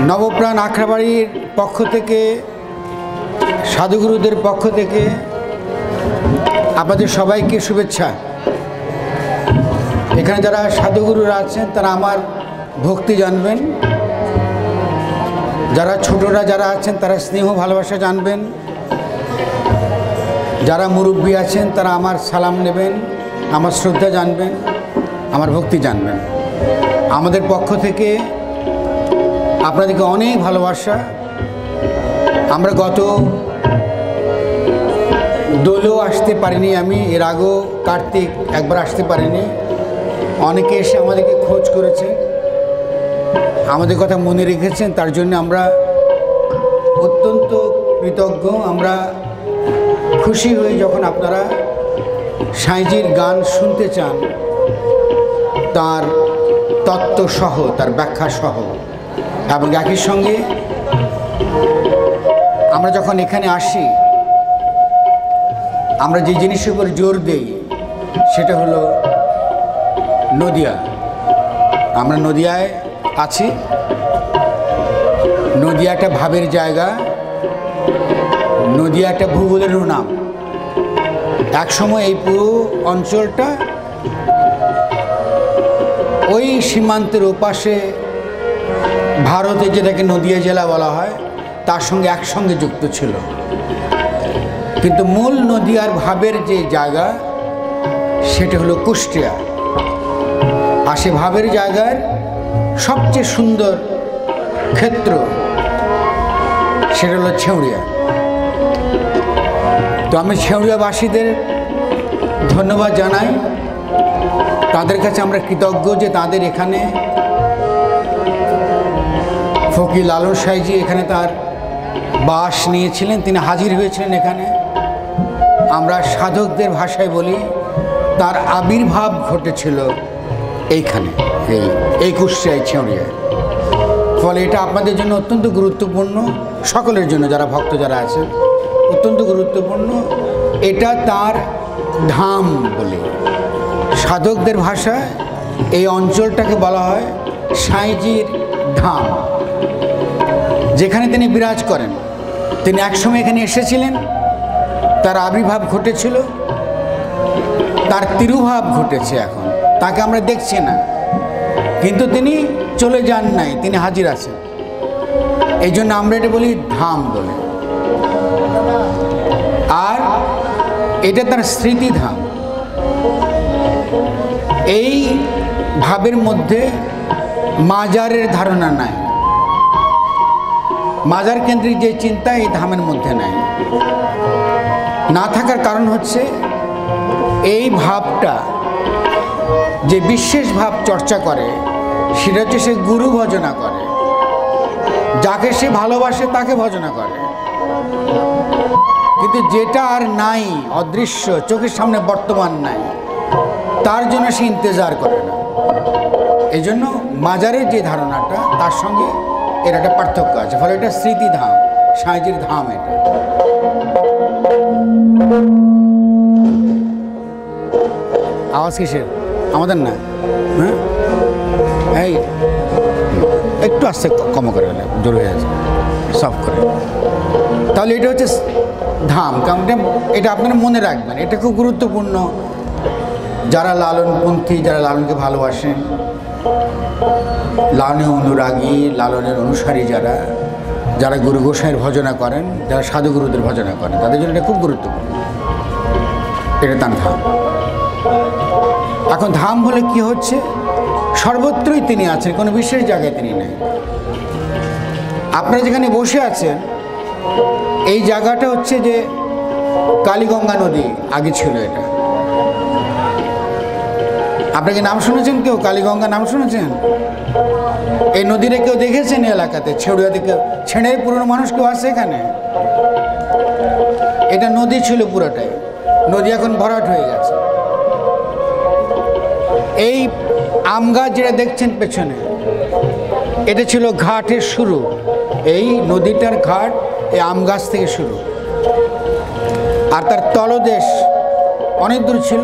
নবপ্রাণ আখড়াবাড়ির পক্ষ থেকে, সাধুগুরুদের পক্ষ থেকে আপনাদের সবাইকে শুভেচ্ছা। এখানে যারা সাধুগুরুরা আছেন তারা আমার ভক্তি জানবেন, যারা ছোটরা যারা আছেন তারা স্নেহ ভালোবাসা জানবেন, যারা মুরব্বী আছেন তারা আমার সালাম নেবেন, আমার শ্রদ্ধা জানবেন, আমার ভক্তি জানবেন। আমাদের পক্ষ থেকে আপনাদেরকে অনেক ভালোবাসা। আমরা গত দোলেও আসতে পারিনি, আমি এর আগেও কার্তিক একবার আসতে পারিনি। অনেকে এসে আমাদেরকে খোঁজ করেছেন, আমাদের কথা মনে রেখেছেন, তার জন্য আমরা অত্যন্ত কৃতজ্ঞ। আমরা খুশি হই যখন আপনারা সাঁইজির গান শুনতে চান, তার তত্ত্বসহ, তার ব্যাখ্যাসহ। এবং একই সঙ্গে আমরা যখন এখানে আসি, আমরা যে জিনিসের উপর জোর দেই সেটা হলো নদিয়া। আমরা নদিয়ায় আছি। নদিয়া একটা ভাবের জায়গা, নদিয়া একটা ভূগোলেরও নাম। একসময় এই পুরো অঞ্চলটা ওই সীমান্তের ওপাশে ভারতে যেটাকে নদিয়া জেলা বলা হয় তার সঙ্গে একসঙ্গে যুক্ত ছিল। কিন্তু মূল নদিয়ার ভাবের যে জায়গা সেটা হলো কুষ্টিয়া। আর সে ভাবের জায়গার সবচেয়ে সুন্দর ক্ষেত্র সেটা হলো ছেউড়িয়া। তো আমি ছেউড়িয়াবাসীদের ধন্যবাদ জানাই। তাদের কাছে আমরা কৃতজ্ঞ যে তাদের এখানে ফকির লালন সাঁইজি এখানে তার বাস নিয়েছিলেন, তিনি হাজির হয়েছিলেন এখানে। আমরা সাধকদের ভাষায় বলি তার আবির্ভাব ঘটেছিল এইখানে, এই কুষ্টিয়ায়, ছেউড়িয়ায়। ফলে এটা আপনাদের জন্য অত্যন্ত গুরুত্বপূর্ণ, সকলের জন্য যারা ভক্ত যারা আছেন অত্যন্ত গুরুত্বপূর্ণ। এটা তার ধাম বলে, সাধকদের ভাষায় এই অঞ্চলটাকে বলা হয় সাঁইজির ধাম, যেখানে তিনি বিরাজ করেন। তিনি একসময় এখানে এসেছিলেন, তার আবির্ভাব ঘটেছিল, তার তিরুভাব ঘটেছে। এখন তাকে আমরা দেখছি না, কিন্তু তিনি চলে যান নাই, তিনি হাজির আছেন। এই জন্য আমরা এটা বলি ধাম বলে। আর এটা তার স্মৃতিধাম। এই ভাবের মধ্যে মাজারের ধারণা নাই, মাজার কেন্দ্রিক যে চিন্তা এই ধামের মধ্যে নাই। না থাকার কারণ হচ্ছে এই ভাবটা যে বিশেষ ভাব চর্চা করে সেটা হচ্ছে সে গুরু ভজনা করে, যাকে সে ভালোবাসে তাকে ভজনা করে। কিন্তু যেটা আর নাই, অদৃশ্য, চোখের সামনে বর্তমান নাই, তার জন্য সে ইন্তজার করে না। এই জন্য মাজারের যে ধারণাটা তার সঙ্গে এর একটা পার্থক্য আছে। ফলে এটা স্মৃতিধাম, সাঁইজির ধাম। এটা আওয়াজ কিসের? আমাদের না? হ্যাঁ, এই একটু আস্তে কম করে গেলে জোর হয়ে যাচ্ছে, সফট করে। তাহলে এটা হচ্ছে ধাম। কারণ এটা আপনারা মনে রাখবেন, এটা খুব গুরুত্বপূর্ণ। যারা লালনপন্থী, যারা লালনকে ভালোবাসেন, লালনের অনুরাগী, লালনের অনুসারী, যারা গুরু গোসাইয়ের ভজনা করেন, যারা সাধুগুরুদের ভজনা করেন, তাদের জন্য এটা খুব গুরুত্বপূর্ণ। এটা তার ধাম। এখন ধাম বলে কি হচ্ছে? সর্বত্রই তিনি আছেন, কোনো বিশেষ জায়গায় তিনি নেই। আপনারা যেখানে বসে আছেন এই জায়গাটা হচ্ছে যে কালীগঙ্গা নদী আগে ছিল। এটা আপনাকে নাম শুনেছেন? কেউ কালীগঙ্গা নাম শুনেছেন? এই নদীটা কেউ দেখেছেন এলাকাতে? ছেড়ুয়াতে কেউ, ছেড়ে পুরনো মানুষ কেউ আছে এখানে? এটা নদী ছিল পুরোটাই, নদী এখন ভরাট হয়ে গেছে। এই আম গাছ যেটা দেখছেন পেছনে, এটা ছিল ঘাটের শুরু। এই নদীটার ঘাট এই আম গাছ থেকে শুরু। আর তার তলদেশ অনেক দূর ছিল।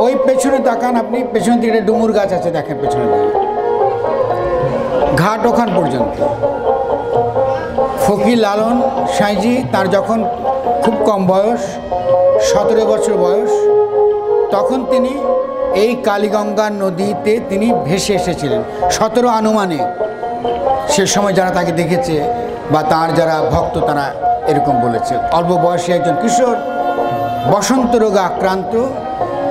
ওই পেছনে তাকান আপনি, পেছনে দিকে ডুমুর গাছ আছে, দেখেন পেছনে দিকে। ঘাট ওখান পর্যন্ত। ফকির লালন সাঁইজি তার যখন খুব কম বয়স, 17 বছর বয়স, তখন তিনি এই কালীগঙ্গা নদীতে তিনি ভেসে এসেছিলেন। 17 আনুমানিক। সে সময় যারা তাকে দেখেছে বা তার যারা ভক্ত তারা এরকম বলেছে। অল্প বয়সী একজন কিশোর, বসন্ত রোগে আক্রান্ত,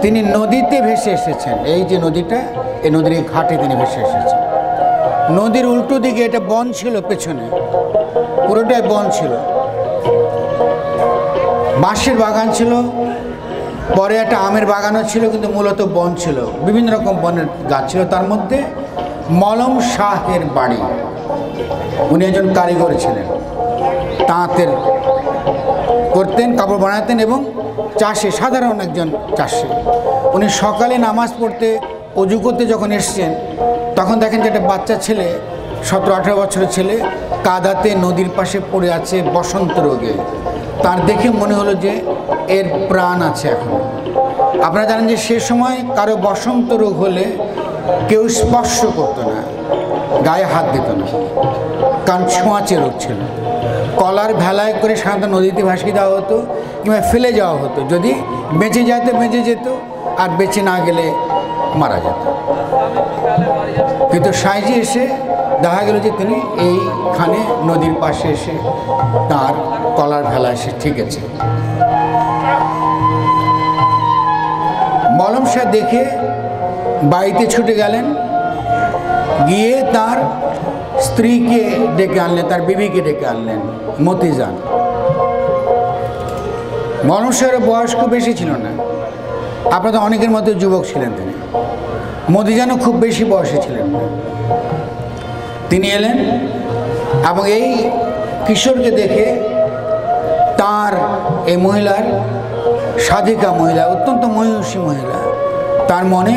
তিনি নদীতে ভেসে এসেছেন। এই যে নদীটা, এই নদীর ঘাটে তিনি ভেসে এসেছেন। নদীর উল্টো দিকে এটা বন ছিল, পেছনে পুরোটাই বন ছিল, বাঁশের বাগান ছিল, পরে একটা আমের বাগানও ছিল, কিন্তু মূলত বন ছিল, বিভিন্ন রকম বনের গাছ ছিল। তার মধ্যে মলম শাহের বাড়ি। উনি একজন কারিগর ছিলেন, তাঁতের করতেন, কাপড় বানাতেন এবং চাষে, সাধারণ একজন চাষি। উনি সকালে নামাজ পড়তে অজু করতে যখন এসছেন, তখন দেখেন যে একটা বাচ্চা ছেলে, 17-18 বছরের ছেলে, কাদাতে নদীর পাশে পড়ে আছে বসন্ত রোগে। তার দেখে মনে হলো যে এর প্রাণ আছে এখন। আপনারা জানেন যে সে সময় কারো বসন্ত রোগ হলে কেউ স্পর্শ করতো না, গায়ে হাত দিত না, কারণ ছোঁয়াচে রোগ ছিল। কলার ভেলায় করে সাধারণত নদীতে ভাসিয়ে দেওয়া হতো কিংবা ফেলে যাওয়া হতো। যদি বেঁচে যেত বেঁচে যেত, আর বেঁচে না গেলে মারা যেত। কিন্তু সাঁইজি এসে দেখা গেল যে তিনি এইখানে নদীর পাশে এসে তার কলার ভেলা এসে ঠিক আছে। মলম শাহ দেখে বাড়িতে ছুটে গেলেন, গিয়ে তার স্ত্রীকে ডেকে আনলেন, তার বিবিকে ডেকে আনলেন, মতিজান। মলম শাহের বয়স খুব বেশি ছিল না, আপনাদের অনেকের মধ্যে যুবক ছিলেন তিনি। মতিজানও খুব বেশি বয়সে ছিলেন না। তিনি এলেন এবং এই কিশোরকে দেখে তার এই মহিলার, সাধিকা মহিলা, অত্যন্ত মহিষী মহিলা, তার মনে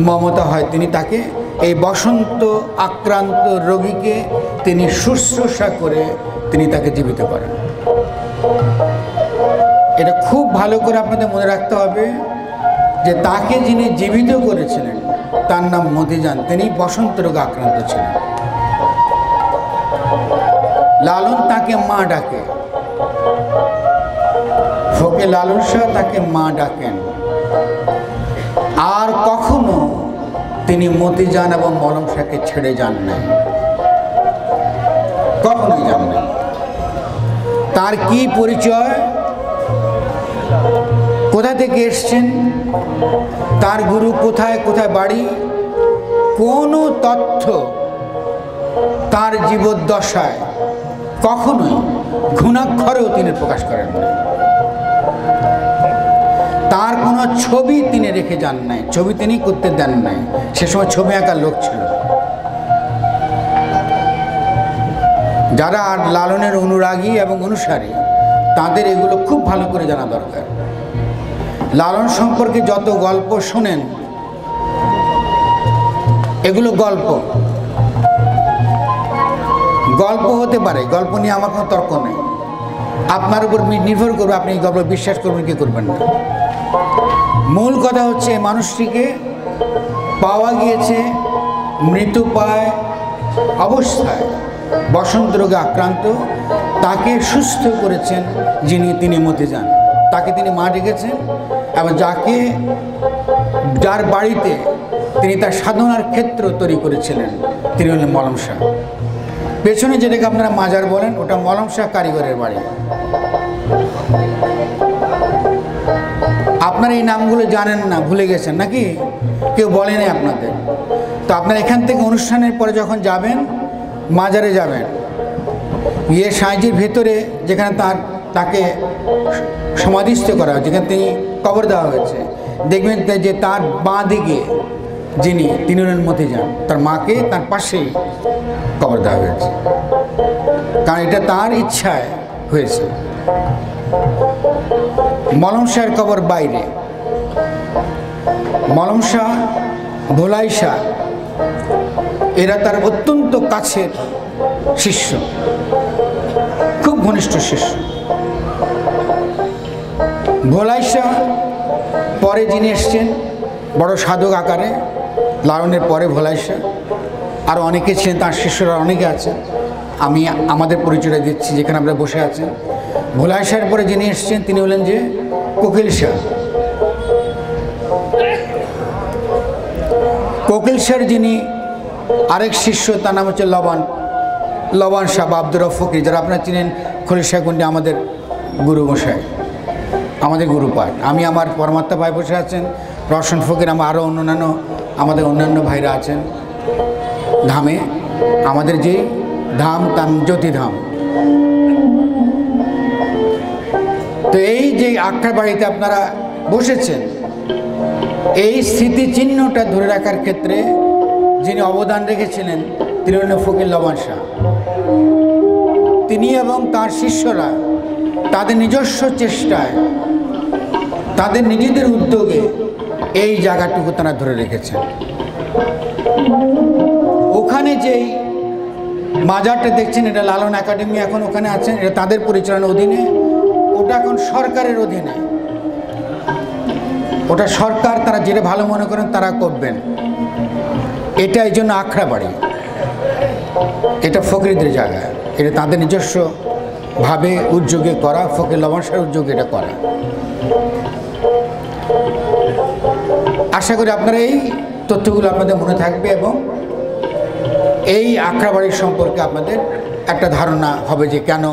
মমতা হয়। তিনি তাকে, এই বসন্ত আক্রান্ত রোগীকে তিনি শুশ্রূষা করে তিনি তাকে জীবিত করেন। এটা খুব ভালো করে আপনাদের মনে রাখতে হবে যে তাকে যিনি জীবিত করেছিলেন তার নাম মতিজান, তিনি বসন্ত রোগে আক্রান্ত ছিলেন। লালন তাকে মা ডাকে, ফকির লালন শাহ তাকে মা ডাকেন। আর কখনো তিনি মতিজান এবং মলম শাহকে ছেড়ে যান নাই, কখনোই যান নাই। তার কি পরিচয়, কোথা থেকে এসছেন, তার গুরু কোথায়, কোথায় বাড়ি, কোনো তথ্য তার জীবদ্দশায় কখনোই ঘুণাক্ষরেও তিনি প্রকাশ করেন না। তার কোনো ছবি তিনি রেখে যান নাই, ছবি তিনি করতে দেন নাই। সে সময় ছবি আঁকার লোক ছিল। যারা লালনের অনুরাগী এবং অনুসারী, তাদের এগুলো খুব ভালো করে জানা দরকার। লালন সম্পর্কে যত গল্প শোনেন, এগুলো গল্প গল্প হতে পারে, গল্প নিয়ে আমার কোনো তর্ক নেই। আপনার উপর নির্ভর করবে আপনি এই গল্প বিশ্বাস করবেন কি করবেন না। মূল কথা হচ্ছে মানুষটিকে পাওয়া গিয়েছে মৃতপ্রায় অবস্থায়, বসন্ত রোগে আক্রান্ত। তাকে সুস্থ করেছেন যিনি, তিনি মতিজান। তাকে তিনি মা ডেকেছেন এবং যার বাড়িতে তিনি তার সাধনার ক্ষেত্র তৈরি করেছিলেন, তিনি হলেন মলম শাহ। পেছনে যেটাকে আপনারা মাজার বলেন, ওটা মলম শাহ কারিগরের বাড়ি। আপনারা এই নামগুলো জানেন না, ভুলে গেছেন নাকি? কেউ বলেনি আপনাদের। তো আপনারা এখান থেকে অনুষ্ঠানের পরে যখন যাবেন, মাজারে যাবেন, গিয়ে সাঁইজির ভেতরে যেখানে তাকে সমাধিস্থ করা হয়েছে, যেখানে তিনি কবর দেওয়া হয়েছে, দেখবেন যে তার বাঁ দিকে যিনি, তিনি হলেন মতিজান। তার মাকে তার পাশেই কবর দেওয়া হয়েছে, কারণ এটা তার ইচ্ছায় হয়েছে। মলম শাহের কবর বাইরে। মলম শাহ, ভোলাই শাহ, এরা তার অত্যন্ত কাছের শিষ্য, খুব ঘনিষ্ঠ শিষ্য। ভোলাই শাহ পরে যিনি এসছেন বড় সাধক আকারে, লালনের পরে ভোলাই শাহ, আরও অনেকে ছিলেন, তার শিষ্যরা অনেকে আছেন। আমি আমাদের পরিচয়টা দিচ্ছি যেখানে আমরা বসে আছেন। ভোলাই শাহের পরে যিনি এসছেন তিনি হলেন যে কোকিল শাহ। কোকিল শাহর যিনি আরেক শিষ্য, তার নাম হচ্ছে লবণ শাহ বা আব্দুর রউফ ফকির, যারা আপনারা চিনেন। খলিল শাহ কুন্ডি আমাদের গুরু মশাই, আমাদের গুরু পাঠ। আমি আমার পরমাত্মা ভাই বসে আছেন, রওশন ফকির, আমার আরও আমাদের অন্যান্য ভাইরা আছেন ধামে। আমাদের যে ধাম তার জ্যোতিধাম। তো এই যে আখড়া বাড়িতে আপনারা বসেছেন, এই স্মৃতিচিহ্নটা ধরে রাখার ক্ষেত্রে যিনি অবদান রেখেছিলেন তিনি হলেন ফকির লবণ শাহ। তিনি এবং তার শিষ্যরা তাদের নিজস্ব চেষ্টায়, তাদের নিজেদের উদ্যোগে এই জায়গাটুকু তারা ধরে রেখেছেন। ওখানে যেই মাজারটা দেখছেন, এটা লালন একাডেমি এখন ওখানে আছেন, এটা তাদের পরিচালনার অধীনে। ওটা এখন সরকারের অধীনে, ওটা সরকার, তারা যেটা ভালো মনে করেন তারা করবেন। এটা এই জন্য আখড়া বাড়ি, এটা ফকিরদের জায়গা, এটা তাদের নিজস্বভাবে উদ্যোগে করা, ফকির লবণ শাহের উদ্যোগে এটা করা। আশা করি আপনারা এই তথ্যগুলো আপনাদের মনে থাকবে এবং এই আখড়া বাড়ির সম্পর্কে আপনাদের একটা ধারণা হবে যে কেন,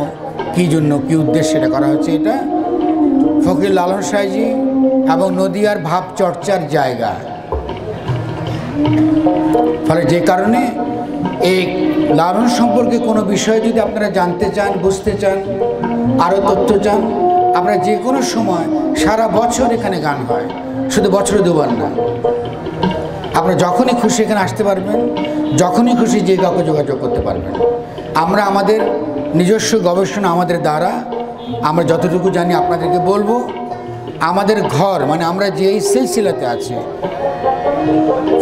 কী জন্য, কী উদ্দেশ্যে এটা করা হচ্ছে। এটা ফকির লালন শাহজি এবং নদিয়ার ভাব চর্চার জায়গা। ফলে যে কারণে এই লালন সম্পর্কে কোনো বিষয় যদি আপনারা জানতে চান, বুঝতে চান, আরও তথ্য চান, আপনারা যে কোনো সময় সারা বছর এখানে গান হয়, শুধু বছরে দুবার না। আপনারা যখনই খুশি এখানে আসতে পারবেন, যখনই খুশি যে কাউকে যোগাযোগ করতে পারবেন। আমরা আমাদের নিজস্ব গবেষণা, আমাদের দ্বারা আমরা যতটুকু জানি আপনাদেরকে বলবো। আমাদের ঘর মানে আমরা যে এই সিলসিলাতে আছি,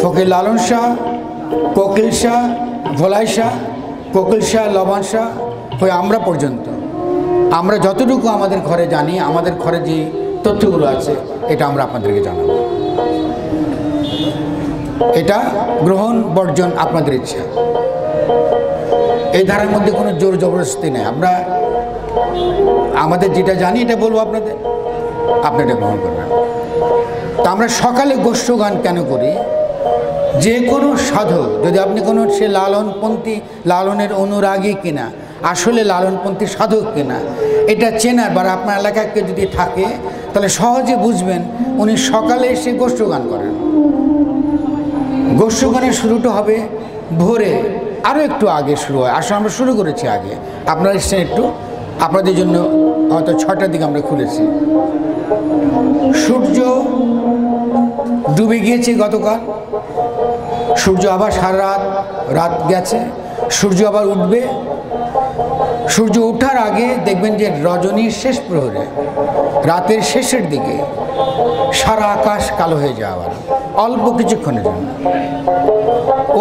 ফকির লালন শাহ, কোকিল শাহ, ভোলাই শাহ, কোকিল শাহ, লবণ শাহ হয়ে আমরা পর্যন্ত, আমরা যতটুকু আমাদের ঘরে জানি, আমাদের ঘরে যে তথ্যগুলো আছে, এটা আমরা আপনাদেরকে জানাবো। এটা গ্রহণ বর্জন আপনাদের ইচ্ছা। এই ধারার মধ্যে কোনো জোর জবরদস্তি নেই। আমরা আমাদের যেটা জানি এটা বলবো আপনাদের, আপনি এটা গ্রহণ করবেন। তা আমরা সকালে গোষ্ঠ গান কেন করি? যে কোনো সাধক, যদি আপনি কোনো সে লালনপন্থী, লালনের অনুরাগী কিনা, আসলে লালনপন্থী সাধক কিনা, এটা চেনার বা আপনার এলাকায় কেউ যদি থাকে, তাহলে সহজে বুঝবেন উনি সকালে এসে গোষ্ঠ গান করেন। গোষ্ঠ গানের শুরুটা হবে ভোরে, আরও একটু আগে শুরু হয়। আসলে আমরা শুরু করেছি আগে, আপনারা এসছেন একটু, আপনাদের জন্য হয়তো 6টার দিকে আমরা খুলেছি। সূর্য ডুবে গিয়েছে গতকাল, সূর্য আবার সারা রাত গেছে, সূর্য আবার উঠবে। সূর্য ওঠার আগে দেখবেন যে রজনীর শেষ প্রহরে, রাতের শেষের দিকে সারা আকাশ কালো হয়ে যাওয়ার অল্প কিছুক্ষণের জন্য,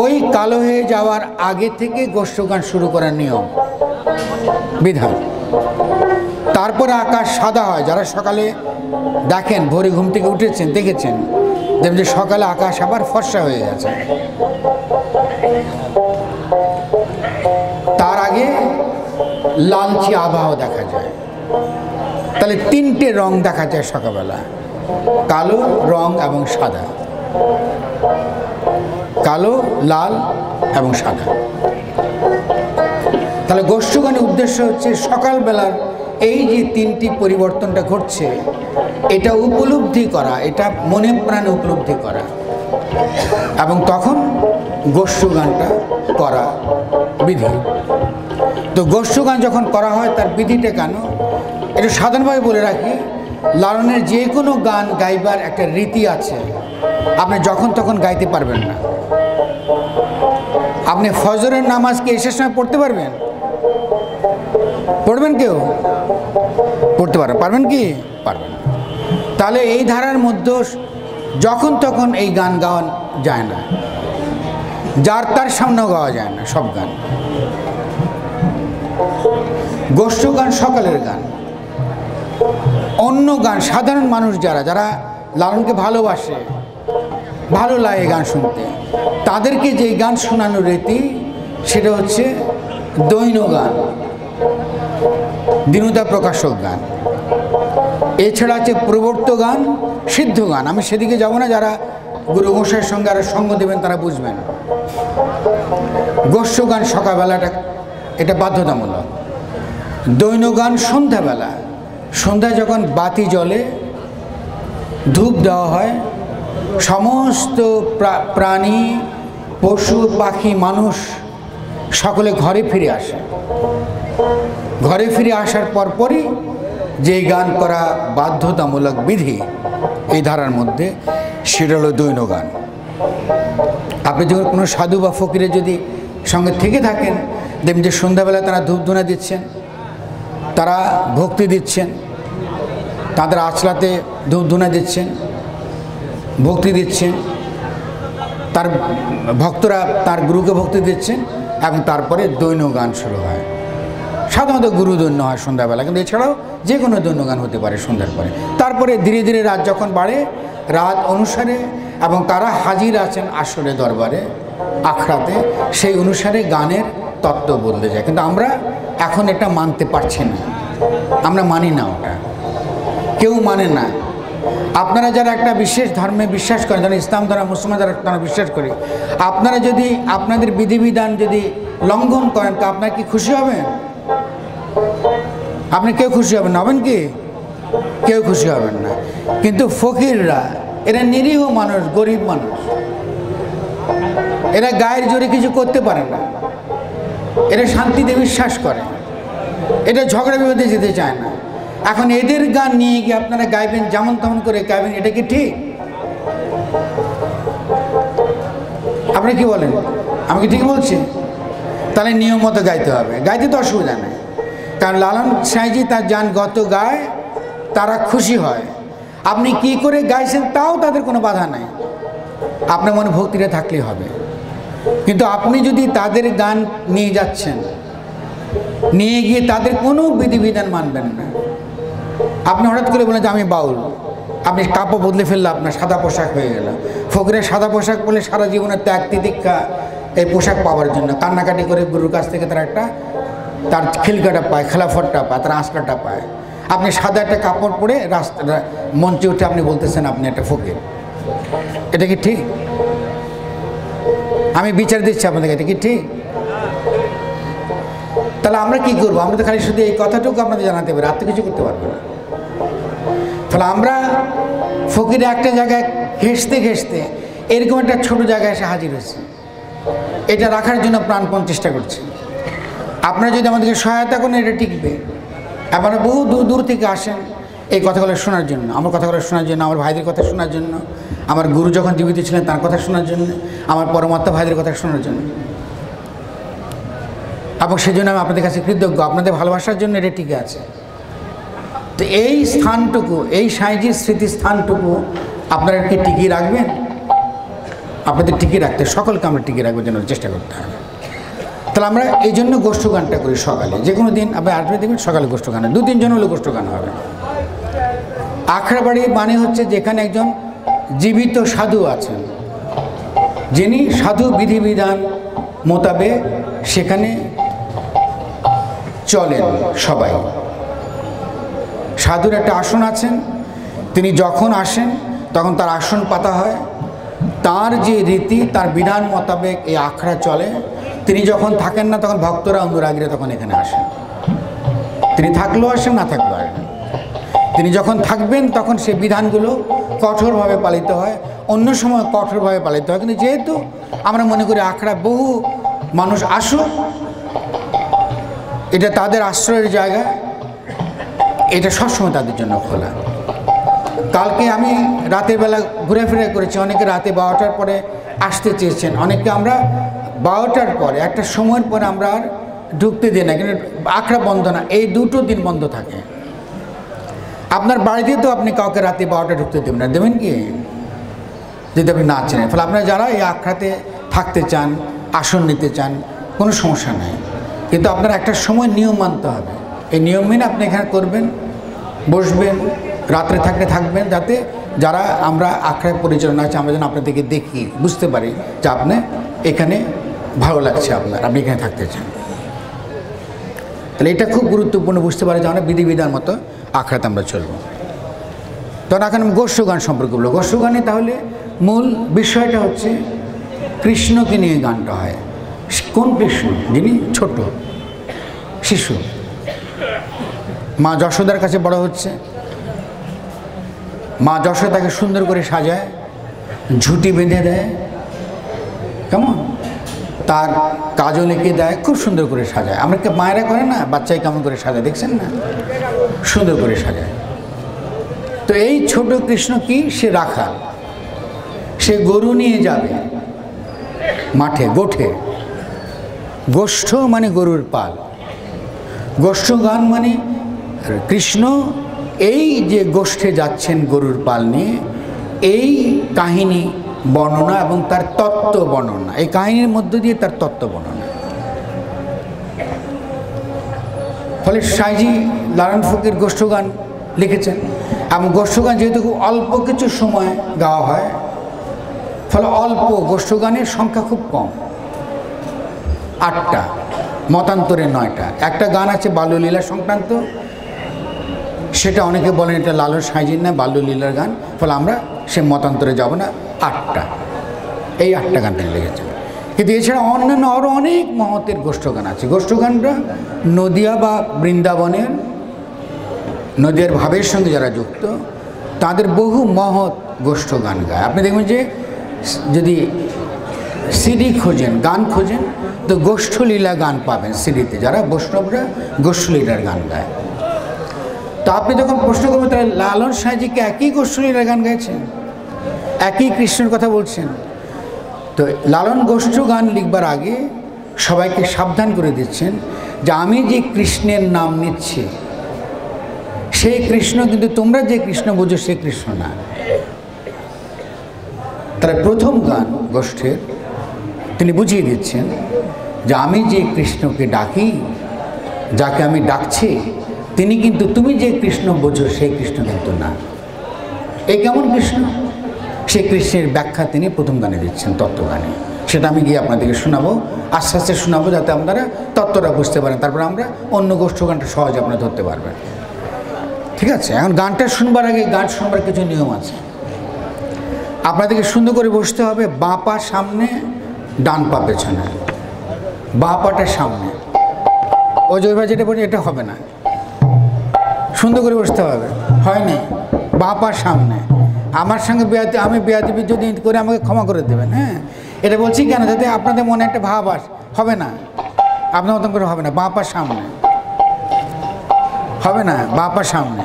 ওই কালো হয়ে যাওয়ার আগে থেকে গোষ্ঠ গান শুরু করার নিয়ম বিধান। তারপরে আকাশ সাদা হয়। যারা সকালে দেখেন, ভোরে ঘুম থেকে উঠেছেন, দেখেছেন দেখবেন যে সকালে আকাশ আবার ফর্সা হয়ে গেছে। তার আগে লালচে আবহাওয়া দেখা যায়। তাহলে 3টে রং দেখা যায় সকালবেলা, কালো রং এবং সাদা, কালো, লাল এবং সাদা। তাহলে গোষ্ঠ গানের উদ্দেশ্য হচ্ছে সকালবেলার এই যে 3টি পরিবর্তনটা ঘটছে, এটা উপলব্ধি করা, এটা মনে প্রাণে উপলব্ধি করা, এবং তখন গোষ্ঠ গানটা করা বিধি। তো গোষ্ঠ গান যখন করা হয় তার বিধিটা কেন, এটা সাধারণভাবে বলে রাখি। লালনের যে কোনো গান গাইবার একটা রীতি আছে, আপনি যখন তখন গাইতে পারবেন না। আপনি ফজরের নামাজকে এসের সময় পড়তে পারবেন? পড়বেন? কেউ পড়তে পারবেন কি? পারবেন। তাহলে এই ধারার মধ্যে যখন তখন এই গান গাওয়া যায় না, যার তার সামনেও গাওয়া যায় না সব গান। গোষ্ঠ গান সকালের গান। অন্য গান সাধারণ মানুষ যারা যারা লালনকে ভালোবাসে, ভালো লাগে গান শুনতে, তাদেরকে যে গান শোনানোর রীতি সেটা হচ্ছে দৈন গান, দীনতা প্রকাশক গান। এছাড়া আছে প্রবর্ত গান, সিদ্ধ গান। আমি সেদিকে যাব না, যারা গুরু মশাইয়ের সঙ্গে আরো সঙ্গ দেবেন তারা বুঝবেন। গোস্ব গান সকালবেলাটা এটা বাধ্যতামূলক। দৈন গান সন্ধ্যাবেলা, সন্ধ্যায় যখন বাতি জ্বলে, ধূপ দেওয়া হয়, সমস্ত প্রাণী, পশু পাখি, মানুষ সকলে ঘরে ফিরে আসে। ঘরে ফিরে আসার পরপরই যে গান করা বাধ্যতামূলক বিধি এই ধারার মধ্যে, সেটা হলো দৈন গান। আপনি যখন কোনো সাধু বা ফকিরের যদি সঙ্গে থেকে থাকেন, দেখবেন যে সন্ধ্যাবেলা তারা ধূপধুনা দিচ্ছেন, তারা ভক্তি দিচ্ছেন, তাদের আচলাতে ধূপধুনা দিচ্ছেন, ভক্তি দিচ্ছেন, তার ভক্তরা তার গুরুকে ভক্তি দিচ্ছেন, এবং তারপরে দৈন গান শুরু হয়। সাধারণত গুরু দৈন্য হয় সন্ধ্যাবেলা, কিন্তু এছাড়াও যে কোনো দৈন্য গান হতে পারে সন্ধ্যার পরে। তারপরে ধীরে ধীরে রাত যখন বাড়ে, রাত অনুসারে, এবং তারা হাজির আছেন আসরে দরবারে আখড়াতে, সেই অনুসারে গানের তত্ত্ব বদলে যায়। কিন্তু আমরা এখন এটা মানতে পারছি না, আমরা মানি না, ওটা কেউ মানে না। আপনারা যারা একটা বিশেষ ধর্মে বিশ্বাস করেন, যারা ইসলাম ধর্ম, মুসলমান যারা তারা বিশ্বাস করে, আপনারা যদি আপনাদের বিধিবিধান যদি লঙ্ঘন করেন, তা আপনারা কি খুশি হবেন? আপনি কেউ খুশি হবেন না, হবেন কি? কেউ খুশি হবেন না। কিন্তু ফকিররা, এরা নিরীহ মানুষ, গরিব মানুষ, এরা গায়ের জোরে কিছু করতে পারে না, এরা শান্তিতে বিশ্বাস করে, এটা ঝগড়া বিবাদে যেতে চায় না। এখন এদের গান নিয়ে গিয়ে আপনারা গাইবেন, যেমন তেমন করে গাইবেন, এটা কি ঠিক? আপনি কি বলেন? আমি কি ঠিক বলছি? তাহলে নিয়ম মতো গাইতে হবে, গাইতে তো অসুবিধা নেই। কারণ লালন সাঁইজি তার গান গত গায়, তারা খুশি হয়। আপনি কি করে গাইছেন তাও তাদের কোনো বাধা নাই, আপনার মনে ভক্তিটা থাকলেই হবে। কিন্তু আপনি যদি তাদের গান নিয়ে যাচ্ছেন, নিয়ে গিয়ে তাদের কোনো বিধিবিধান মানবেন না, আপনি হঠাৎ করে বলেন যে আমি বাউল, আপনি কাপড় বদলে ফেললে আপনার সাদা পোশাক হয়ে গেল। ফকিরের সাদা পোশাক পরলে সারা জীবনের ত্যাগ তিতিক্ষা এই পোশাক পাওয়ার জন্য কান্নাকাটি করে গুরুর কাছ থেকে তারা একটা তার খিলকাটা পায়, খেলাফটটা পায়, তার আঁচলাটা পায়। আপনি সাদা একটা কাপড় পরে রাস্তা মঞ্চে উঠে আপনি বলতেছেন আপনি একটা ফকির, এটা কি ঠিক? আমি বিচার দিচ্ছি আপনাদেরকে, এটা কি ঠিক? তাহলে আমরা কি করবো? আমরা তো খালি শুধু এই কথাটুকু আপনাদের জানাতে পারি, আর তো কিছু করতে পারবো না। তাহলে আমরা ফকিরে একটা জায়গায় ঘেঁষতে ঘেঁষতে এরকম একটা ছোট জায়গায় এসে হাজির হয়েছে, এটা রাখার জন্য প্রাণপণ চেষ্টা করছি। আপনারা যদি আমাদেরকে সহায়তা করেন, এটা টিকবে। আপনারা বহু দূর দূর থেকে আসেন এই কথাগুলো শোনার জন্য, আমার কথাগুলো শোনার জন্য, আমার ভাইদের কথা শোনার জন্য, আমার গুরু যখন জীবিত ছিলেন তার কথা শোনার জন্য, আমার পরমাত্মা ভাইদের কথা শোনার জন্য। এবং সেই জন্য আমি আপনাদের কাছে কৃতজ্ঞ, আপনাদের ভালোবাসার জন্য এটা টিকে আছে। তো এই স্থানটুকু, এই সাঁইজির স্মৃতি স্থানটুকু আপনারা কি টিকিয়ে রাখবেন? আপনাদের টিকিয়ে রাখতে, সকলকে আমরা টিকিয়ে রাখবার জন্য চেষ্টা করতে হবে। তাহলে আমরা এই জন্য গোষ্ঠ গানটা করি সকালে, যে কোনো দিন আপনি আসবে দেখবেন সকালে গোষ্ঠ গান, 2-3 জন হলে গোষ্ঠ গান হবে। আখড়া বাড়ি মানে হচ্ছে যেখানে একজন জীবিত সাধু আছেন, যিনি সাধু বিধিবিধান মোতাবেক সেখানে চলেন। সবাই সাধুর একটা আসন আছেন, তিনি যখন আসেন তখন তার আসন পাতা হয়, তার যে রীতি তার বিধান মোতাবেক এই আখড়া চলে। তিনি যখন থাকেন না তখন ভক্তরা অনুরাগীরা তখন এখানে আসেন, তিনি থাকলেও আসেন, না থাকলেও আসেন। তিনি যখন থাকবেন তখন সেই বিধানগুলো কঠোরভাবে পালিত হয়, অন্য সময় কঠোরভাবে পালিত হয়। কিন্তু যেহেতু আমরা মনে করি আখড়া বহু মানুষ আসুক, এটা তাদের আশ্রয়ের জায়গা, এটা সবসময় তাদের জন্য খোলা। কালকে আমি রাতের বেলা ঘুরে ফিরে করেছি, অনেকে রাতে 12টার পরে আসতে চেয়েছেন, অনেকে আমরা 12টার পরে একটা সময়ের পরে আমরা আর ঢুকতে দিই না, কিন্তু আখড়া বন্ধ না, এই 2টো দিন বন্ধ থাকে। আপনার বাড়িতে তো আপনি কাউকে রাতে 12টা ঢুকতে দেবেন না, দেবেন কি? যদি আপনি না চেনেন। ফলে আপনারা যারা এই আখড়াতে থাকতে চান, আসন নিতে চান, কোনো সমস্যা নেই, কিন্তু আপনার একটা সময় নিয়ম মানতে হবে। এই নিয়ম মেনে আপনি এখানে করবেন, বসবেন, রাত্রে থাকলে থাকবেন, যাতে যারা আমরা আখড়ায় পরিচালনা আছে আমরা যেন আপনাদেরকে দেখি, বুঝতে পারি যে আপনি এখানে ভালো লাগছে, আপনি এখানে থাকতে চান। তাহলে এটা খুব গুরুত্বপূর্ণ বুঝতে পারে যে আমরা বিধিবিধান মতো আখড়াতে আমরা চলব। তখন এখন আমি গোষ্ঠগান সম্পর্কে বলবো। গোষ্ঠগানে তাহলে মূল বিষয়টা হচ্ছে কৃষ্ণকে নিয়ে গানটা হয়। কোন কৃষ্ণ? যিনি ছোট শিশু, মা যশোদার কাছে বড় হচ্ছে। মা যশোদা তাকে সুন্দর করে সাজায়, ঝুঁটি বেঁধে দেয়, কেমন তার কাজল এঁকে দেয়, খুব সুন্দর করে সাজায়। আমরা মায়েরা করে না, বাচ্চাই কেমন করে সাজায় দেখছেন না, সুন্দর করে সাজায়। তো এই ছোট কৃষ্ণ কি? সে রাখাল, সে গরু নিয়ে যাবে মাঠে, গোঠে। গোষ্ঠ মানে গরুর পাল, গোষ্ঠ গান মানে কৃষ্ণ এই যে গোষ্ঠে যাচ্ছেন গরুর পাল নিয়ে, এই কাহিনী বর্ণনা এবং তার তত্ত্ব বর্ণনা, এই কাহিনীর মধ্য দিয়ে তার তত্ত্ব বর্ণনা। ফলে সাইজি লালন ফকির গোষ্ঠগান লিখেছেন, এবং গোষ্ঠগান যেহেতু খুব অল্প কিছু সময় গাওয়া হয়, ফলে অল্প গোষ্ঠগানের সংখ্যা খুব কম, 8টা, মতান্তরে 9টা। একটা গান আছে বাল্যলীলা সংক্রান্ত, সেটা অনেকে বলেন এটা লালন সাইজির না, বাল্যলীলার গান, ফলে আমরা সে মতান্তরে যাব না। 8টা, এই 8টা গান তিনি লিখেছেন। কিন্তু এছাড়া অন্যান্য আরও অনেক মহতের গোষ্ঠগান আছে। গোষ্ঠগানরা নদিয়া বা বৃন্দাবনের, নদিয়ার ভাবের সঙ্গে যারা যুক্ত, তাদের বহু মহৎ গোষ্ঠগান গায়। আপনি দেখবেন যে যদি সিডি খোঁজেন, গান খোঁজেন, তো গোষ্ঠলীলা গান পাবেন সিডিতে, যারা বৈষ্ণবরা গোষ্ঠলীলার গান গায়। তো আপনি যখন প্রশ্ন করবেন তাহলে লালন সাঁইজিকে একই গোষ্ঠলীলার গান গাইছেন, একই কৃষ্ণের কথা বলছেন। তো লালন গোষ্ঠ গান লিখবার আগে সবাইকে সাবধান করে দিচ্ছেন যে আমি যে কৃষ্ণের নাম নিচ্ছি সেই কৃষ্ণ কিন্তু তোমরা যে কৃষ্ণ বোঝো সে কৃষ্ণ না। তার প্রথম গান গোষ্ঠের তিনি বুঝিয়ে দিচ্ছেন যে আমি যে কৃষ্ণকে ডাকি, যাকে আমি ডাকছি, তিনি কিন্তু তুমি যে কৃষ্ণ বোঝো সেই কৃষ্ণ কিন্তু না। এই কেমন কৃষ্ণ? সেই কৃষ্ণের ব্যাখ্যা তিনি প্রথম গানে দিচ্ছেন, তত্ত্বগানে। সেটা আমি গিয়ে আপনাদেরকে শোনাবো, আস্তে আস্তে শোনাবো, যাতে আপনারা তত্ত্বটা বুঝতে পারেন। তারপরে আমরা অন্য গোষ্ঠ গানটা সহজে আপনারা ধরতে পারবেন। ঠিক আছে? এখন গানটা শুনবার আগে গান শুনবার কিছু নিয়ম আছে। আপনাদেরকে সুন্দর করে বসতে হবে, বাঁ পা সামনে, ডান পা পেছনে, বাঁ পাটা সামনে। ওই যে ওইভাবে যেটা বলছি এটা হবে না, সুন্দর করে বসতে হবে। হয়নি, বাঁ পা সামনে। আমার সঙ্গে আমি বেয়াদবি যদি করে আমাকে ক্ষমা করে দেবেন। হ্যাঁ, এটা বলছি কেন? যাতে আপনাদের মনে একটা ভাব হবে না, আপনার মতন করে হবে না। বাঁ পা সামনে হবে না, বাঁ পা সামনে।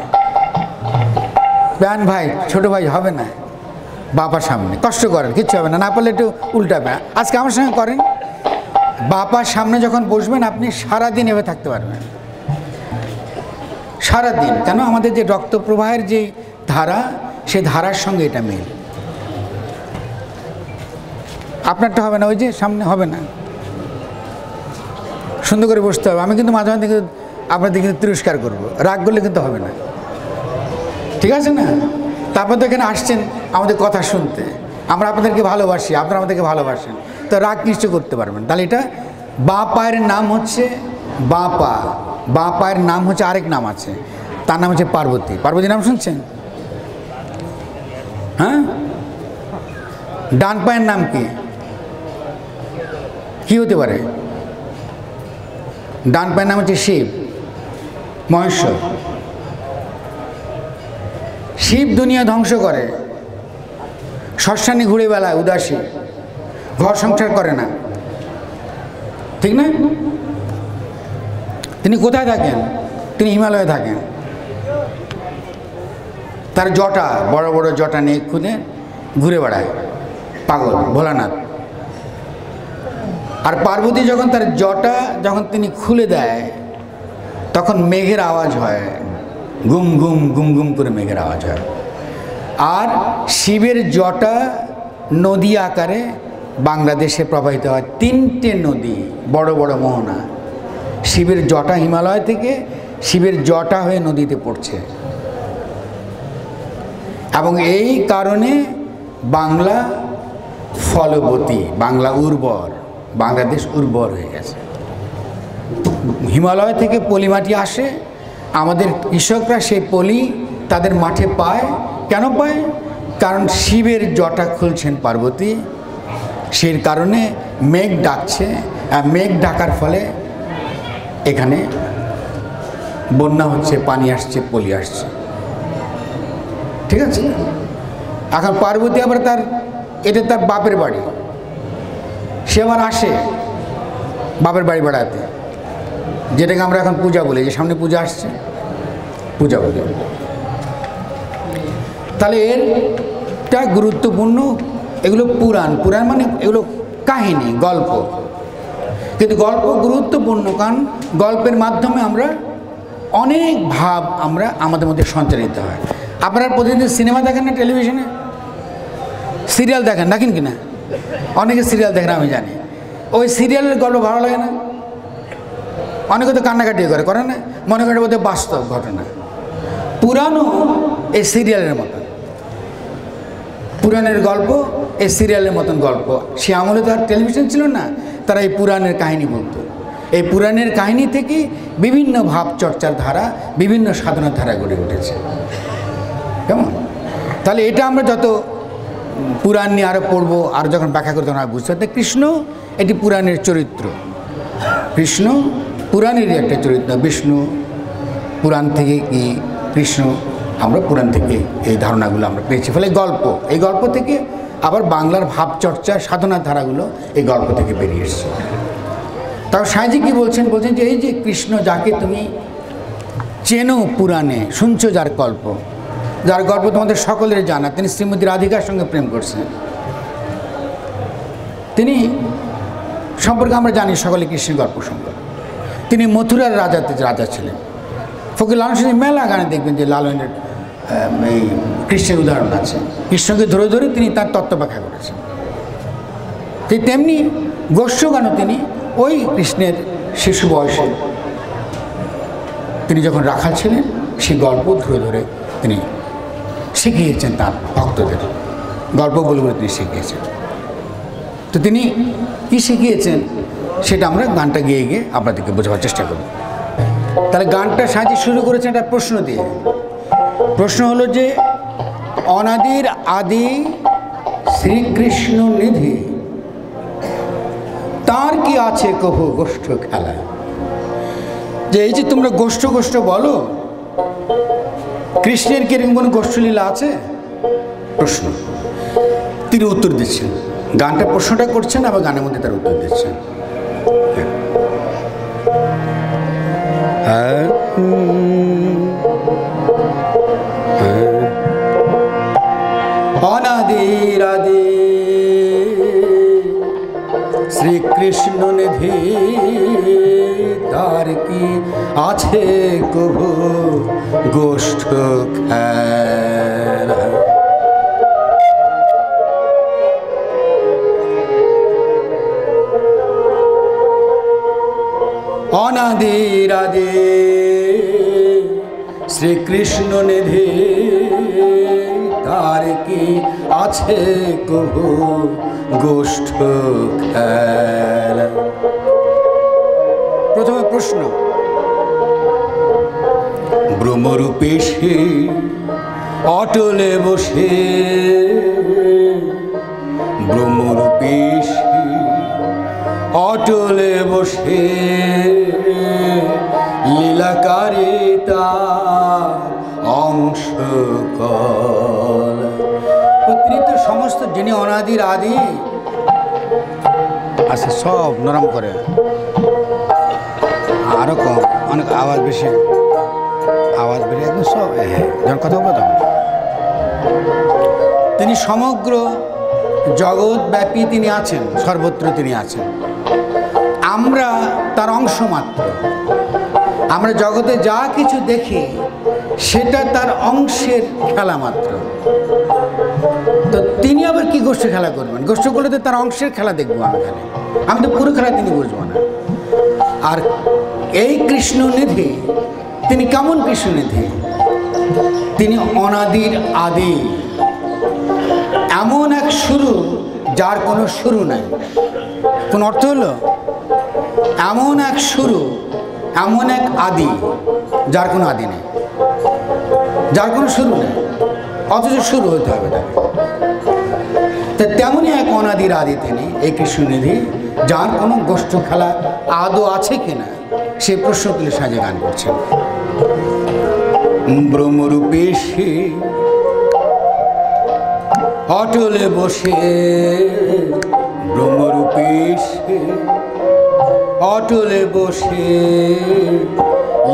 ব্যান ভাই, ছোট ভাই, হবে না, বাঁ পা সামনে। কষ্ট করেন, কিচ্ছু হবে না, না পারলে একটু উল্টাবে। আজকে আমার সঙ্গে করেন, বাঁ পা সামনে যখন বসবেন আপনি সারাদিন এভাবে থাকতে পারবেন, সারাদিন। কেন? আমাদের যে রক্ত প্রবাহের যে ধারা, সেই ধারার সঙ্গে এটা মিল। আপনারটা হবে না, ওই যে সামনে হবে না, সুন্দর করে বসতে হবে। আমি কিন্তু মাঝে মাঝে আপনাদের কিন্তু তিরস্কার করবো, রাগ করলে কিন্তু হবে না, ঠিক আছে না? তারপর তো এখানে আসছেন আমাদের কথা শুনতে, আমরা আপনাদেরকে ভালোবাসি, আপনারা আমাদেরকে ভালোবাসেন, তো রাগ নিশ্চয় করতে পারবেন। তাহলে এটা বাঁ পায়ের নাম হচ্ছে বাঁ পা, বাঁ পায়ের নাম হচ্ছে আরেক নাম আছে, তার নাম হচ্ছে পার্বতী। পার্বতী নাম শুনছেন? হ্যাঁ। ডান পায়ের নাম কি? কি হতে পারে? ডান পায়ের নাম হচ্ছে শিব, মহেশ্বর। শিব দুনিয়া ধ্বংস করে, শ্মশানে ঘুরে বেড়ায়, উদাসী, ঘর সংসার করে না, ঠিক না? তিনি কোথায় থাকেন? তিনি হিমালয়ে থাকেন। তার জটা, বড় বড় জটা নিয়ে খুঁজে ঘুরে বেড়ায়, পাগল ভোলানাথ। আর পার্বতী যখন তার জটা যখন তিনি খুলে দেয়, তখন মেঘের আওয়াজ হয়, গুম গুম গুম গুম করে মেঘের আওয়াজ হয়। আর শিবের জটা নদী আকারে বাংলাদেশে প্রবাহিত হয়, 3টে নদী, বড় বড় মোহনা। শিবের জটা হিমালয় থেকে শিবের জটা হয়ে নদীতে পড়ছে। এবং এই কারণে বাংলা ফলবতী, বাংলা উর্বর, বাংলাদেশ উর্বর হয়ে গেছে। হিমালয় থেকে পলি মাটি আসে, আমাদের কৃষকরা সেই পলি তাদের মাঠে পায়। কেন পায়? কারণ শিবের জটা খুলছেন পার্বতী, সেই কারণে মেঘ ডাকছে, আর মেঘ ডাকার ফলে এখানে বন্যা হচ্ছে, পানি আসছে, পলি আসছে। ঠিক আছে? এখন পার্বতী আবার এটা তার বাপের বাড়ি, সে আবার আসে বাপের বাড়ি বেড়াতে, যেটাকে আমরা এখন পূজা বলি, যে সামনে পূজা আসছে, পূজা বলি। তাহলে এরটা গুরুত্বপূর্ণ। এগুলো পুরাণ, পুরাণ মানে এগুলো কাহিনী, গল্প। কিন্তু গল্প গুরুত্বপূর্ণ, কারণ গল্পের মাধ্যমে আমরা অনেক ভাব আমাদের মধ্যে সঞ্চারিত হয়। আপনারা প্রতিদিন সিনেমা দেখেন না, টেলিভিশনে সিরিয়াল দেখেন কি না? অনেকে সিরিয়াল দেখেন, আমি জানি। ওই সিরিয়ালের গল্প ভালো লাগে না? অনেকে তো কান্নাকাটি করে না? মনে করে বোধহয় বাস্তব ঘটনা। পুরাণও এই সিরিয়ালের মতন, পুরাণের গল্প এই সিরিয়ালের মতন গল্প। সে আমলে তো আর টেলিভিশন ছিল না, তারা এই পুরাণের কাহিনী বলতো। এই পুরাণের কাহিনী থেকে বিভিন্ন ভাব চর্চার ধারা, বিভিন্ন সাধনার ধারা গড়ে উঠেছে। কেমন? তাহলে এটা আমরা যত পুরাণ নিয়ে আরও পড়বো, আর যখন ব্যাখ্যা করতে আমরা বুঝতে পারতে, কৃষ্ণ এটি পুরাণের চরিত্র, কৃষ্ণ পুরাণেরই একটা চরিত্র। বিষ্ণু পুরাণ থেকে, কি কৃষ্ণ আমরা পুরাণ থেকে এই ধারণাগুলো আমরা পেয়েছি। ফলে এই গল্প থেকে আবার বাংলার ভাবচর্চা, সাধনার ধারাগুলো এই গল্প থেকে বেরিয়ে এসছে। তাও সাঁইজি কী বলছেন যে এই যে কৃষ্ণ, যাকে তুমি চেনো পুরাণে, শুনছো যার গল্প তোমাদের সকলের জানা, তিনি শ্রীমতী রাধিকার সঙ্গে প্রেম করছেন। তিনি সম্পর্কে আমরা জানি সকলে কৃষ্ণের গল্প সম্পর্কে। তিনি মথুরার রাজা ছিলেন। ফকির লালন সাহেব মেলা গানে দেখবেন যে লালনের এই কৃষ্ণের উদাহরণ আছে। কৃষ্ণকে ধরে ধরে তিনি তার তত্ত্ব ব্যাখ্যা করেছেন। তেমনি গোষ্ঠগানও তিনি ওই কৃষ্ণের শিশু বয়সে, তিনি যখন রাখাল ছিলেন, সেই গল্প ধরে ধরে তিনি শিখিয়েছেন তার ভক্তদের। গল্প বলে বলে তিনি শিখিয়েছেন। তো তিনি কী শিখিয়েছেন সেটা আমরা গানটা গিয়ে আপনাদেরকে বোঝাবার চেষ্টা করব। তাহলে গানটা সাজিয়ে শুরু করেছেন একটা প্রশ্ন দিয়ে। প্রশ্ন হলো যে, অনাদির আদি শ্রীকৃষ্ণ নিধি, তার কি আছে কভু গোষ্ঠ খেলা? যে এই যে তোমরা গোষ্ঠ বলো, কৃষ্ণের কি এরকম কোনো গোষ্ঠলীলা আছে? প্রশ্ন। তিনি উত্তর দিচ্ছেন, গানটা প্রশ্নটা করছেন, আবার গানের মধ্যে তার উত্তর দিচ্ছেন। অনাদির আদি শ্রীকৃষ্ণ নিধি, তার কি আছে কভু গোষ্ঠ খেলা? অনাদির আদি শ্রীকৃষ্ণ নিধি, তার কি আছে কভু গোষ্ঠ খেলা? প্রথমে প্রশ্ন, ব্রহ্মরূপে সে অটলে বসে, ব্রহ্মরূপে সে অটলে বসে, লীলাকারে তার অংশ কল। তিনি তো সমস্ত, যিনি অনাদির আদি, আচ্ছা সব নরম করে, আরো কম, অনেক আওয়াজ বেশি একদম সব, যখন কথা বলবো তখন। তিনি সমগ্র জগৎব্যাপী তিনি আছেন, সর্বত্র তিনি আছেন। আমরা তার অংশ মাত্র। আমরা জগতে যা কিছু দেখি সেটা তার অংশের খেলা মাত্র। তো তিনি আবার কি গোষ্ঠী খেলা করবেন? গোষ্ঠী করলে তো তার অংশের খেলা দেখবো আমি তো পুরো খেলা তিনি বুঝবো না। আর এই কৃষ্ণনিধি, তিনি কেমন কৃষ্ণনিধি? তিনি অনাদির আদি, এমন এক শুরু যার কোনো শুরু নাই। কোন অর্থ হলো এমন এক শুরু, এমন এক আদি যার কোনো আদি নেই, যার কোনো শুরু নেই, অথচ শুরু হতে হবে তাকে। তা তেমনই এক অনাদির আদি তিনি, এই কৃষ্ণনিধি, যার কোনো গোষ্ঠ খেলা আদৌ আছে কিনা সে প্রশ্ন তুলে সাজে গান করছেন। ব্রহ্মরূপে সে অটলে বসে, ব্রহ্মরূপে সে অটলে বসে,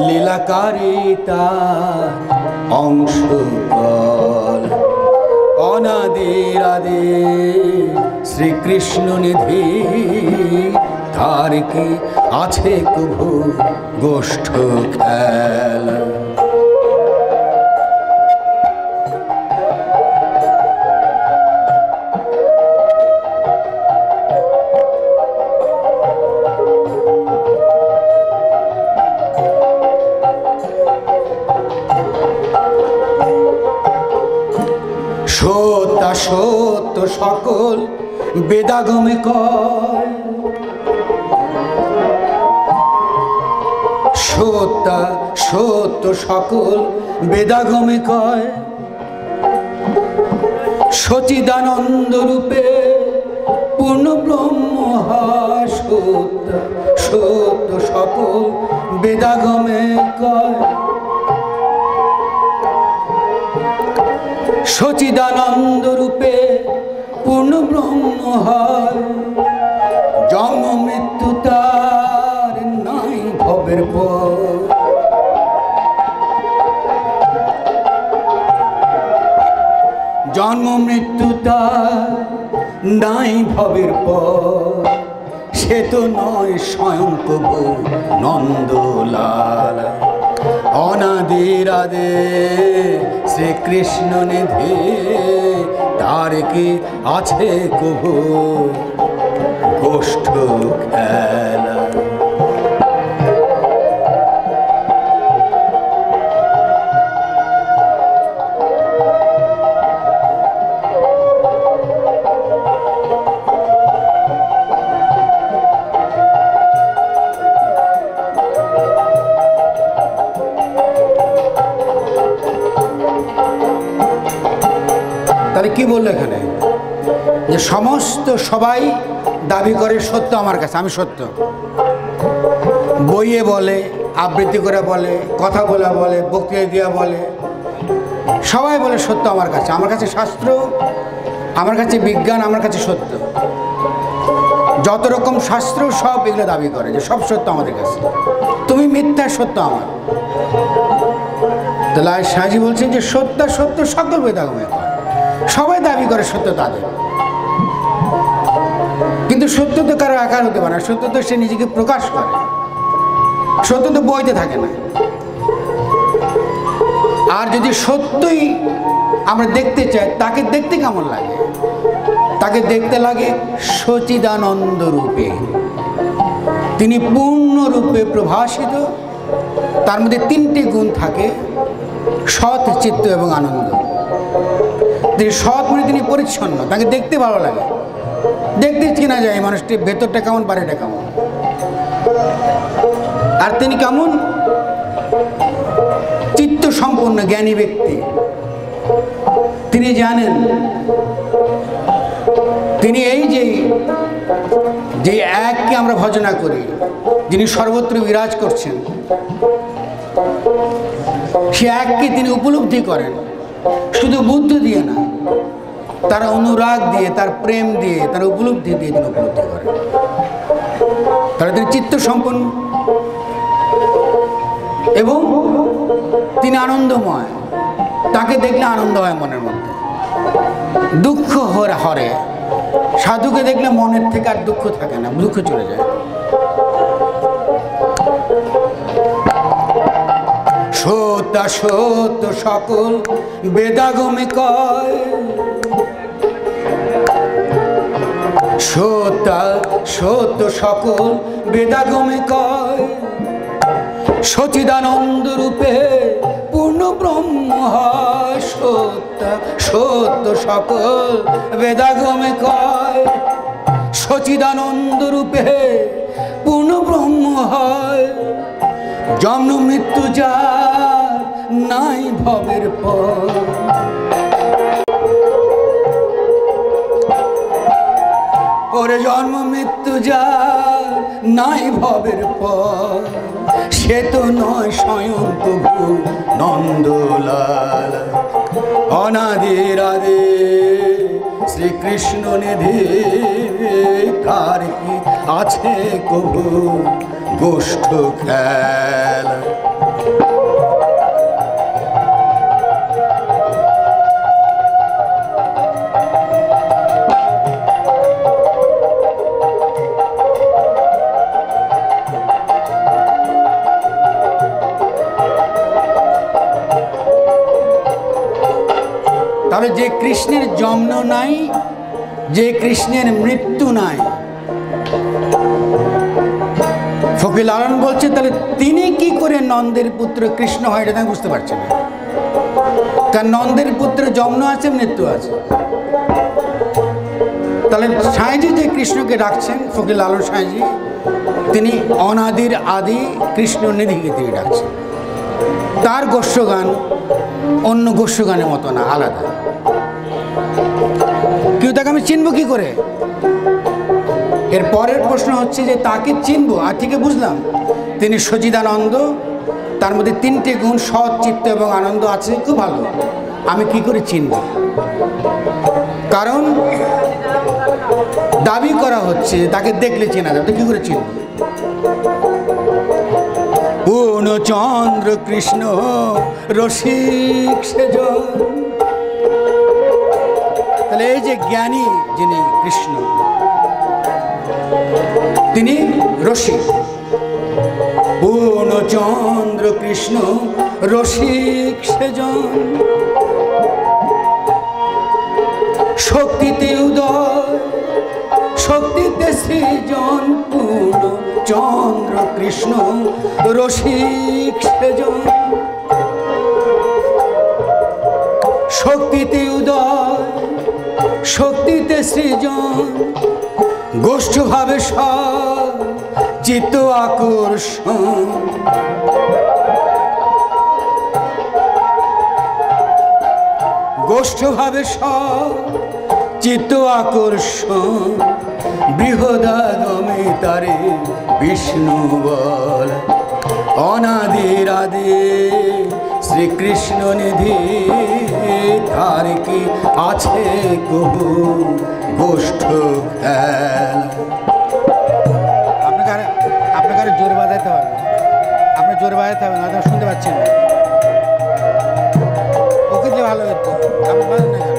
লীলাকারী তার অংশকল, অনাদির আদি শ্রীকৃষ্ণ নিধি, তার কি আছে কভু গোষ্ঠ খেলা। সত্য সকল বেদাগমে কয়, সত্য সকল বেদাগমে কয়, সচিদানন্দ রূপে পূর্ণ ব্রহ্ম হয়। সত্য সকল বেদাগমে কয়, সচিদানন্দ রূপে পূর্ণ ব্রহ্ম হয়। জন্ম মৃত্যু তার নাই ভবের পর, জন্ম মৃত্যু তার নাই ভবের পর। সে তো নয় স্বয়ং প্রভু নন্দলাল, অনাদির আদি শ্রীকৃষ্ণ নিধি, তার কি আছে কভু গোষ্ঠ খেলা। তাহলে কি বললো এখানে? যে সমস্ত সবাই দাবি করে সত্য আমার কাছে, আমি সত্য। বইয়ে বলে, আবৃত্তি করে বলে, কথা বলা বলে, বক্তৃতা দিয়া বলে, সবাই বলে সত্য আমার কাছে, আমার কাছে শাস্ত্র, আমার কাছে বিজ্ঞান, আমার কাছে সত্য। যত রকম শাস্ত্র সব এগুলো দাবি করে যে সব সত্য আমাদের কাছে, তুমি মিথ্যা, সত্য আমার। তাহলে সাহাজি বলছেন যে সত্য সত্য সকল বেদাগমে কয়, সবাই দাবি করে সত্য তাদের, কিন্তু সত্য তো কারো আকার হতে পারে না, সত্য তো সে নিজেকে প্রকাশ করে, সত্য তো বইতে থাকে না। আর যদি সত্যই আমরা দেখতে চাই, তাকে দেখতে কেমন লাগে? তাকে দেখতে লাগে সচিদানন্দ রূপে, তিনি পূর্ণরূপে প্রভাসিত। তার মধ্যে তিনটি গুণ থাকে, সৎ, চিত্ত এবং আনন্দ। তিনি সৎ মানে তিনি পরিচ্ছন্ন, তাকে দেখতে ভালো লাগে, দেখতে চেনা যায় মানুষটির ভেতরটা কেমন, বাড়িটা কেমন। আর তিনি কেমন? চিত্ত সম্পন্ন জ্ঞানী ব্যক্তি। তিনি জানেন, তিনি এই যে এককে আমরা ভজনা করি, যিনি সর্বত্র বিরাজ করছেন, সে এককে তিনি উপলব্ধি করেন, শুধু বুদ্ধ দিয়ে না, তার অনুরাগ দিয়ে, তার প্রেম দিয়ে, তার উপলব্ধি দিয়ে তিনি উপলব্ধি করেন। তাহলে তিনি চিত্ত সম্পন্ন এবং তিনি আনন্দময়, তাকে দেখলে আনন্দ হয় মনের মধ্যে, দুঃখ হরে। সাধুকে দেখলে মনের থেকে আর দুঃখ থাকে না, দুঃখ চলে যায়। সত্য সকল বেদাগমে কয়, সত্য সকল বেদাগমে কয়, সচিদানন্দ রূপে পূর্ণ পূর্ণ ব্রহ্ম হয় সত্য, সত্য সকল বেদাগমে কয়। সচিদানন্দ রূপে পূর্ণ ব্রহ্ম হয়, জন্ম মৃত্যু যার নাই ভবের পর। ওরে জন্ম মৃত্যু যার নাই ভবের পর, সে তো নয় স্বয়ং প্রভু নন্দলাল। অনাদির আদি শ্রীকৃষ্ণ নিধি, কার কি আছে কবু গোষ্ঠ খেলা। তাহলে যে কৃষ্ণের জন্ম নাই, যে কৃষ্ণের মৃত্যু নাই, ফকির লালন বলছে তাহলে তিনি কি করে নন্দের পুত্র কৃষ্ণ হয়, এটা আমি বুঝতে পারছি না। কারণ নন্দের পুত্রের জন্ম আছে, মৃত্যু আছে। তাহলে সাঁইজি যে কৃষ্ণকে ডাকছেন, ফকির লালন সাঁইজি, তিনি অনাদির আদি কৃষ্ণ নিধিকে তিনি ডাকছেন। তার গোস্বগান অন্য গোস্বগানের মতো না, আলাদা। কেউ তাকে আমি চিনব কি করে? এর পরের প্রশ্ন হচ্ছে যে তাকে চিনব, আর থেকে বুঝলাম তিনি সচিদানন্দ, তার মধ্যে তিনটে গুণ সৎ, চিত্ত এবং আনন্দ আছে, খুব ভালো। আমি কি করে চিনব? কারণ দাবি করা হচ্ছে তাকে দেখলে চেনা যাবে, কি করে চিনব? পূর্ণচন্দ্র কৃষ্ণ রসিক সেজন। তাহলে এই যে জ্ঞানী যিনি কৃষ্ণ, তিনি রসিক। পূর্ণচন্দ্র কৃষ্ণ রসিক সেজন, শক্তিতে উদয় শক্তিতে সৃজন। পূর্ণচন্দ্র কৃষ্ণ রসিক সেজন, শক্তিতে উদয় শক্তিতে সৃজন। গোষ্ঠভাবে সব চিত্ত আকর্ষণ, গোষ্ঠভাবে সব চিত্ত আকর্ষণ। বৃহদাগমে তারে বিষ্ণু বল, অনাদির আদি শ্রীকৃষ্ণ নিধি, তার কি আছে কবু গোষ্ঠ খেলা। আপনাকে জোর বাজাতে হবে, আপনার জোর বাজাতে হবে, না শুনতে পাচ্ছেন না। ওকে দিলে ভালো হতো, আপনি বাজান না কেন?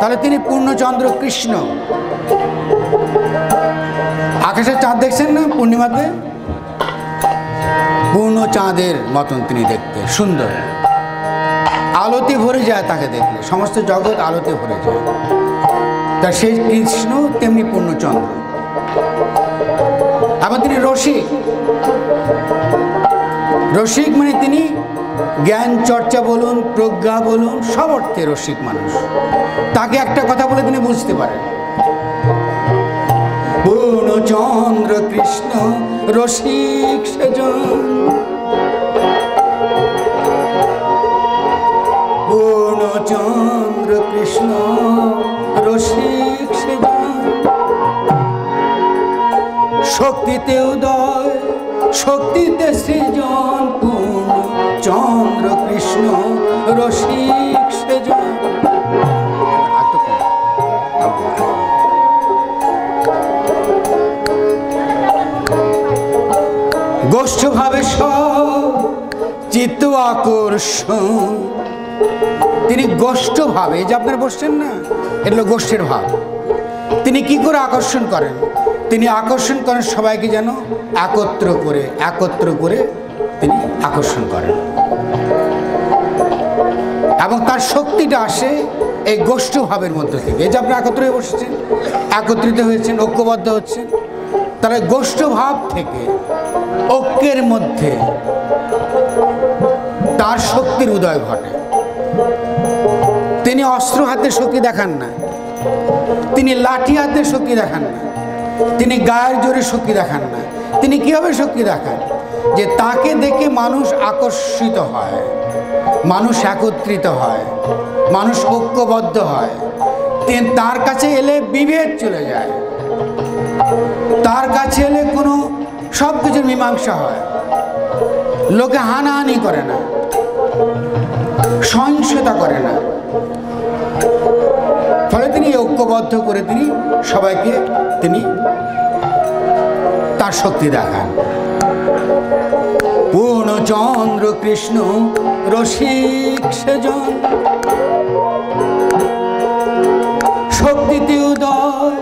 তাহলে তিনি পূর্ণচন্দ্র কৃষ্ণ। আকাশের চাঁদ দেখছেন না পূর্ণিমাতে? পূর্ণ চাঁদের মতন তিনি দেখতে, সুন্দর, আলোতে ভরে যায় তাকে দেখলে, সমস্ত জগৎ আলোতে ভরে যায়। তা সেই কৃষ্ণ তেমনি পূর্ণচন্দ্র। আবার তিনি রসিক। রসিক মানে তিনি জ্ঞান চর্চা বলুন, প্রজ্ঞা বলুন, সব অর্থে রসিক মানুষ। তাকে একটা কথা বলে তিনি বুঝতে পারেন। পূর্ণচন্দ্র কৃষ্ণ রসিক সেজন, পূর্ণচন্দ্র কৃষ্ণ রসিক সেজন। শক্তিতে উদয় শক্তিতে সৃজন। পূর্ণচন্দ্র কৃষ্ণ রসিক সেজন। গোষ্ঠভাবে সব চিত্ত আকর্ষণ। তিনি গোষ্ঠভাবে, যে আপনারা বসছেন না, এগুলো গোষ্ঠের ভাব। তিনি কি করে আকর্ষণ করেন? তিনি আকর্ষণ করেন সবাইকে যেন একত্র করে তিনি আকর্ষণ করেন। এবং তার শক্তিটা আসে এই গোষ্ঠ ভাবের মধ্য থেকে। এই যে আপনি একত্র হয়ে বসেছেন, একত্রিত হয়েছেন, ঐক্যবদ্ধ হচ্ছেন, তাহলে গোষ্ঠ ভাব থেকে ঐক্যের মধ্যে তার শক্তির উদয় ঘটে। তিনি অস্ত্র হাতে শক্তি দেখান না, তিনি লাঠি হাতে শক্তি দেখান না, তিনি গায়ের জোরে শক্তি দেখান না। তিনি কীভাবে শক্তি দেখান? যে তাকে দেখে মানুষ আকর্ষিত হয়, মানুষ একত্রিত হয়, মানুষ ঐক্যবদ্ধ হয়। তার কাছে এলে বিভেদ চলে যায়, তার কাছে এলে কোনো সব কিছুর মীমাংসা হয়, লোকে হানাহানি করে না, সহিংসতা করে না। ফলে তিনি ঐক্যবদ্ধ করে তিনি সবাইকে তিনি তার শক্তি দেখান। পূর্ণচন্দ্র কৃষ্ণ রসিক সেজন, শক্তিতে উদয়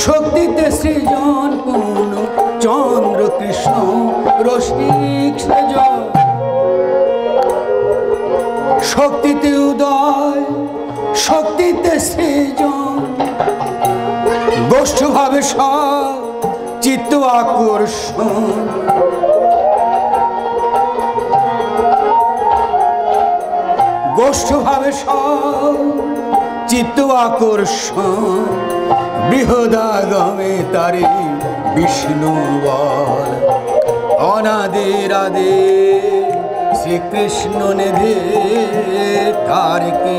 শক্তিতে সৃজন। পূর্ণচন্দ্র কৃষ্ণ রসিক সেজন, শক্তিতে উদয় শক্তিতে সৃজন। গোষ্ঠভাবে সব চিত্ত আকর্ষণ, গোষ্ঠভাবে সব চিত্ত আকর্ষণ। বৃহদাগমে তারে বিষ্ণু বল, অনাদির আদে শ্রীকৃষ্ণ নেধে। তার কি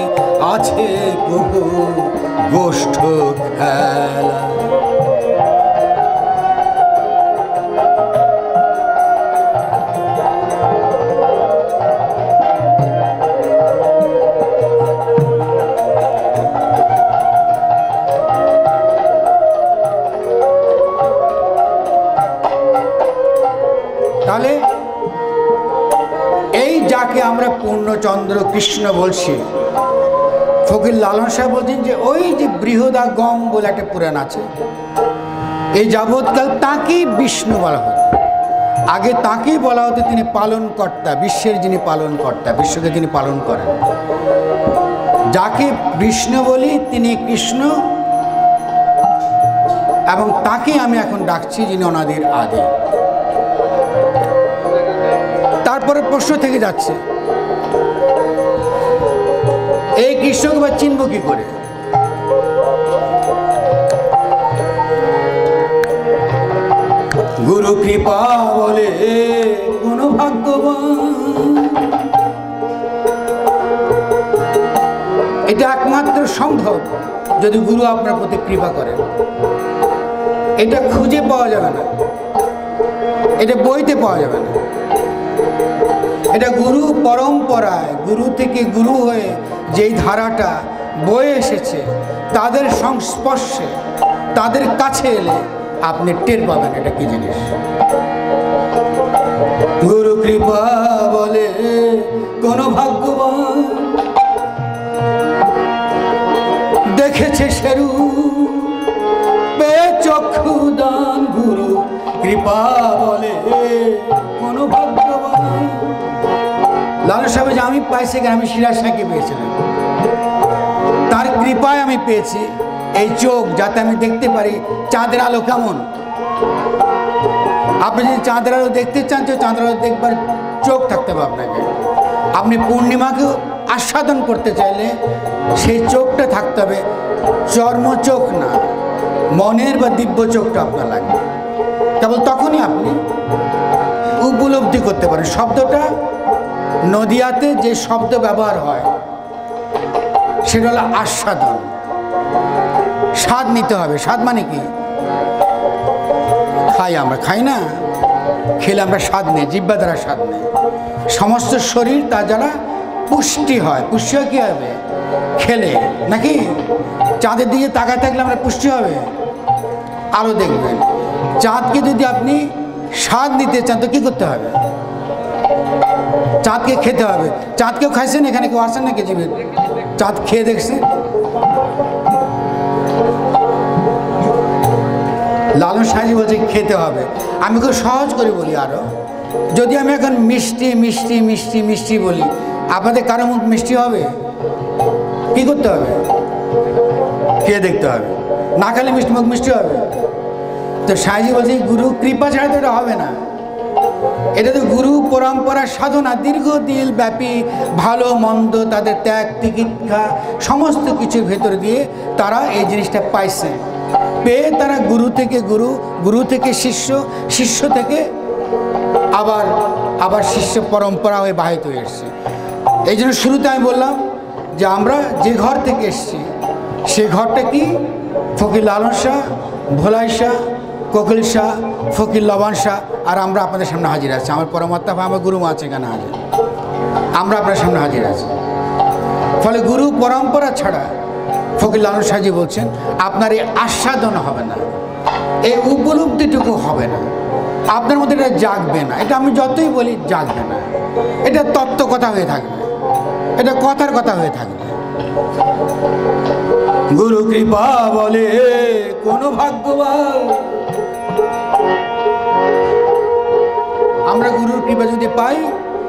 আছে কহু গোষ্ঠ খেলা। তাহলে এই যাকে আমরা পূর্ণচন্দ্র কৃষ্ণ বলছি, ফকির লালন সাহেব বলছেন যে ওই যে বৃহদাগম বলে একটা পুরাণ আছে, এই যাবৎকাল তাকেই বিষ্ণু বলা হতো। আগে তাকেই বলা হতো তিনি পালনকর্তা, বিশ্বের যিনি পালনকর্তা, বিশ্বকে যিনি পালন করেন। যাকে বিষ্ণু বলি তিনি কৃষ্ণ, এবং তাকে আমি এখন ডাকছি যিনি অনাদির আদি। তারপরে প্রশ্ন থেকে যাচ্ছে, এই কৃষ্ণকে বা চিনব কি করে? গুরু কৃপা বলে কোন ভাগ্যবান, এটা একমাত্র সম্ভব যদি গুরু আপনার প্রতি কৃপা করেন। এটা খুঁজে পাওয়া যাবে না, এটা বইতে পাওয়া যাবে না। এটা গুরু পরম্পরায়, গুরু থেকে গুরু হয়ে যেই ধারাটা বয়ে এসেছে, তাদের সংস্পর্শে, তাদের কাছে এলে আপনি টের পাবেন এটা কি জিনিস। গুরু কৃপা বলে কোন ভাগ্যবান, দেখেছে সেরু পে চক্ষু দান। গুরু কৃপা বলে কোন ভাগ্যবান। লালন সাহেব যে আমি পাইছি কেন, আমি সিরাজ শাহকে পেয়েছিলাম, তার কৃপায় আমি পেয়েছি এই চোখ, যাতে আমি দেখতে পারি চাঁদের আলো কেমন। আপনি যদি চাঁদের আলো দেখতে চান, তো চাঁদের আলো দেখবার চোখ থাকতে হবে আপনাকে। আপনি পূর্ণিমাকেও আস্বাদন করতে চাইলে সেই চোখটা থাকতে হবে, চর্ম চোখ না, মনের বা দিব্য চোখটা আপনার লাগবে। কেবল তখনই আপনি উপলব্ধি করতে পারেন। শব্দটা নদিয়াতে যে শব্দ ব্যবহার হয় সেটা হলো আস্বাদন। স্বাদ নিতে হবে। স্বাদ মানে কি? খাই, আমরা খাই না, খেলে আমরা স্বাদ নেই, জিহ্বা দ্বারা স্বাদ নেই। সমস্ত শরীর তার যারা পুষ্টি হয়। পুষ্টি হয় কী হবে? খেলে, নাকি? চাঁদের দিকে তাকায় থাকলে আমরা পুষ্টি হবে। আরও দেখবেন, চাঁদকে যদি আপনি স্বাদ নিতে চান তো কী করতে হবে? চাঁদকে খেতে হবে। চাঁদকেও খাইছেন? এখানে কেউ আসেন নাকি জীবের? চাঁদ খেয়ে দেখছেন? লালন সাহেব বলছে খেতে হবে। আমি খুব সহজ করে বলি আরও, যদি আমি এখন মিষ্টি মিষ্টি মিষ্টি মিষ্টি বলি, আপনাদের কারো মুখ মিষ্টি হবে? কি করতে হবে? খেয়ে দেখতে হবে, না খেলে মিষ্টি মুখ মিষ্টি হবে। তো সাইজি বলছে গুরু কৃপা ছাড়া তো এটা হবে না। এটা তো গুরু পরম্পরা সাধনা, দীর্ঘদিন ব্যাপী ভালো মন্দ তাদের ত্যাগ তিতিক্ষা সমস্ত কিছুর ভেতর দিয়ে তারা এই জিনিসটা পাইছে। পেয়ে তারা গুরু থেকে গুরু, গুরু থেকে শিষ্য, শিষ্য থেকে আবার আবার শিষ্য পরম্পরা হয়ে বাহিত হয়ে এসছে। এই জন্য শুরুতে আমি বললাম যে আমরা যে ঘর থেকে এসছি সে ঘরটা কি? ফকির লালন শাহ, ভোলাই শাহ, কোকিল শাহ, ফকির লবণ শাহ, আর আমরা আপনাদের সামনে হাজির আছি। আমার পরমাত্মা বা আমার গুরু মা আছে এখানে হাজির, আমরা আপনার সামনে হাজির আছি। ফলে গুরু পরম্পরা ছাড়া ফকির লালন শাহজি বলছেন আপনার এই আস্বাদন হবে না, এই উপলব্ধিটুকু হবে না, আপনার মধ্যে এটা জাগবে না। এটা আমি যতই বলি জাগবে না, এটা তত্ত্ব কথা হয়ে থাকবে, এটা কথার কথা হয়ে থাকবে। গুরু কৃপা বলে কোন ভাগ্যবান, আমরা গুরুর কৃপা যদি পাই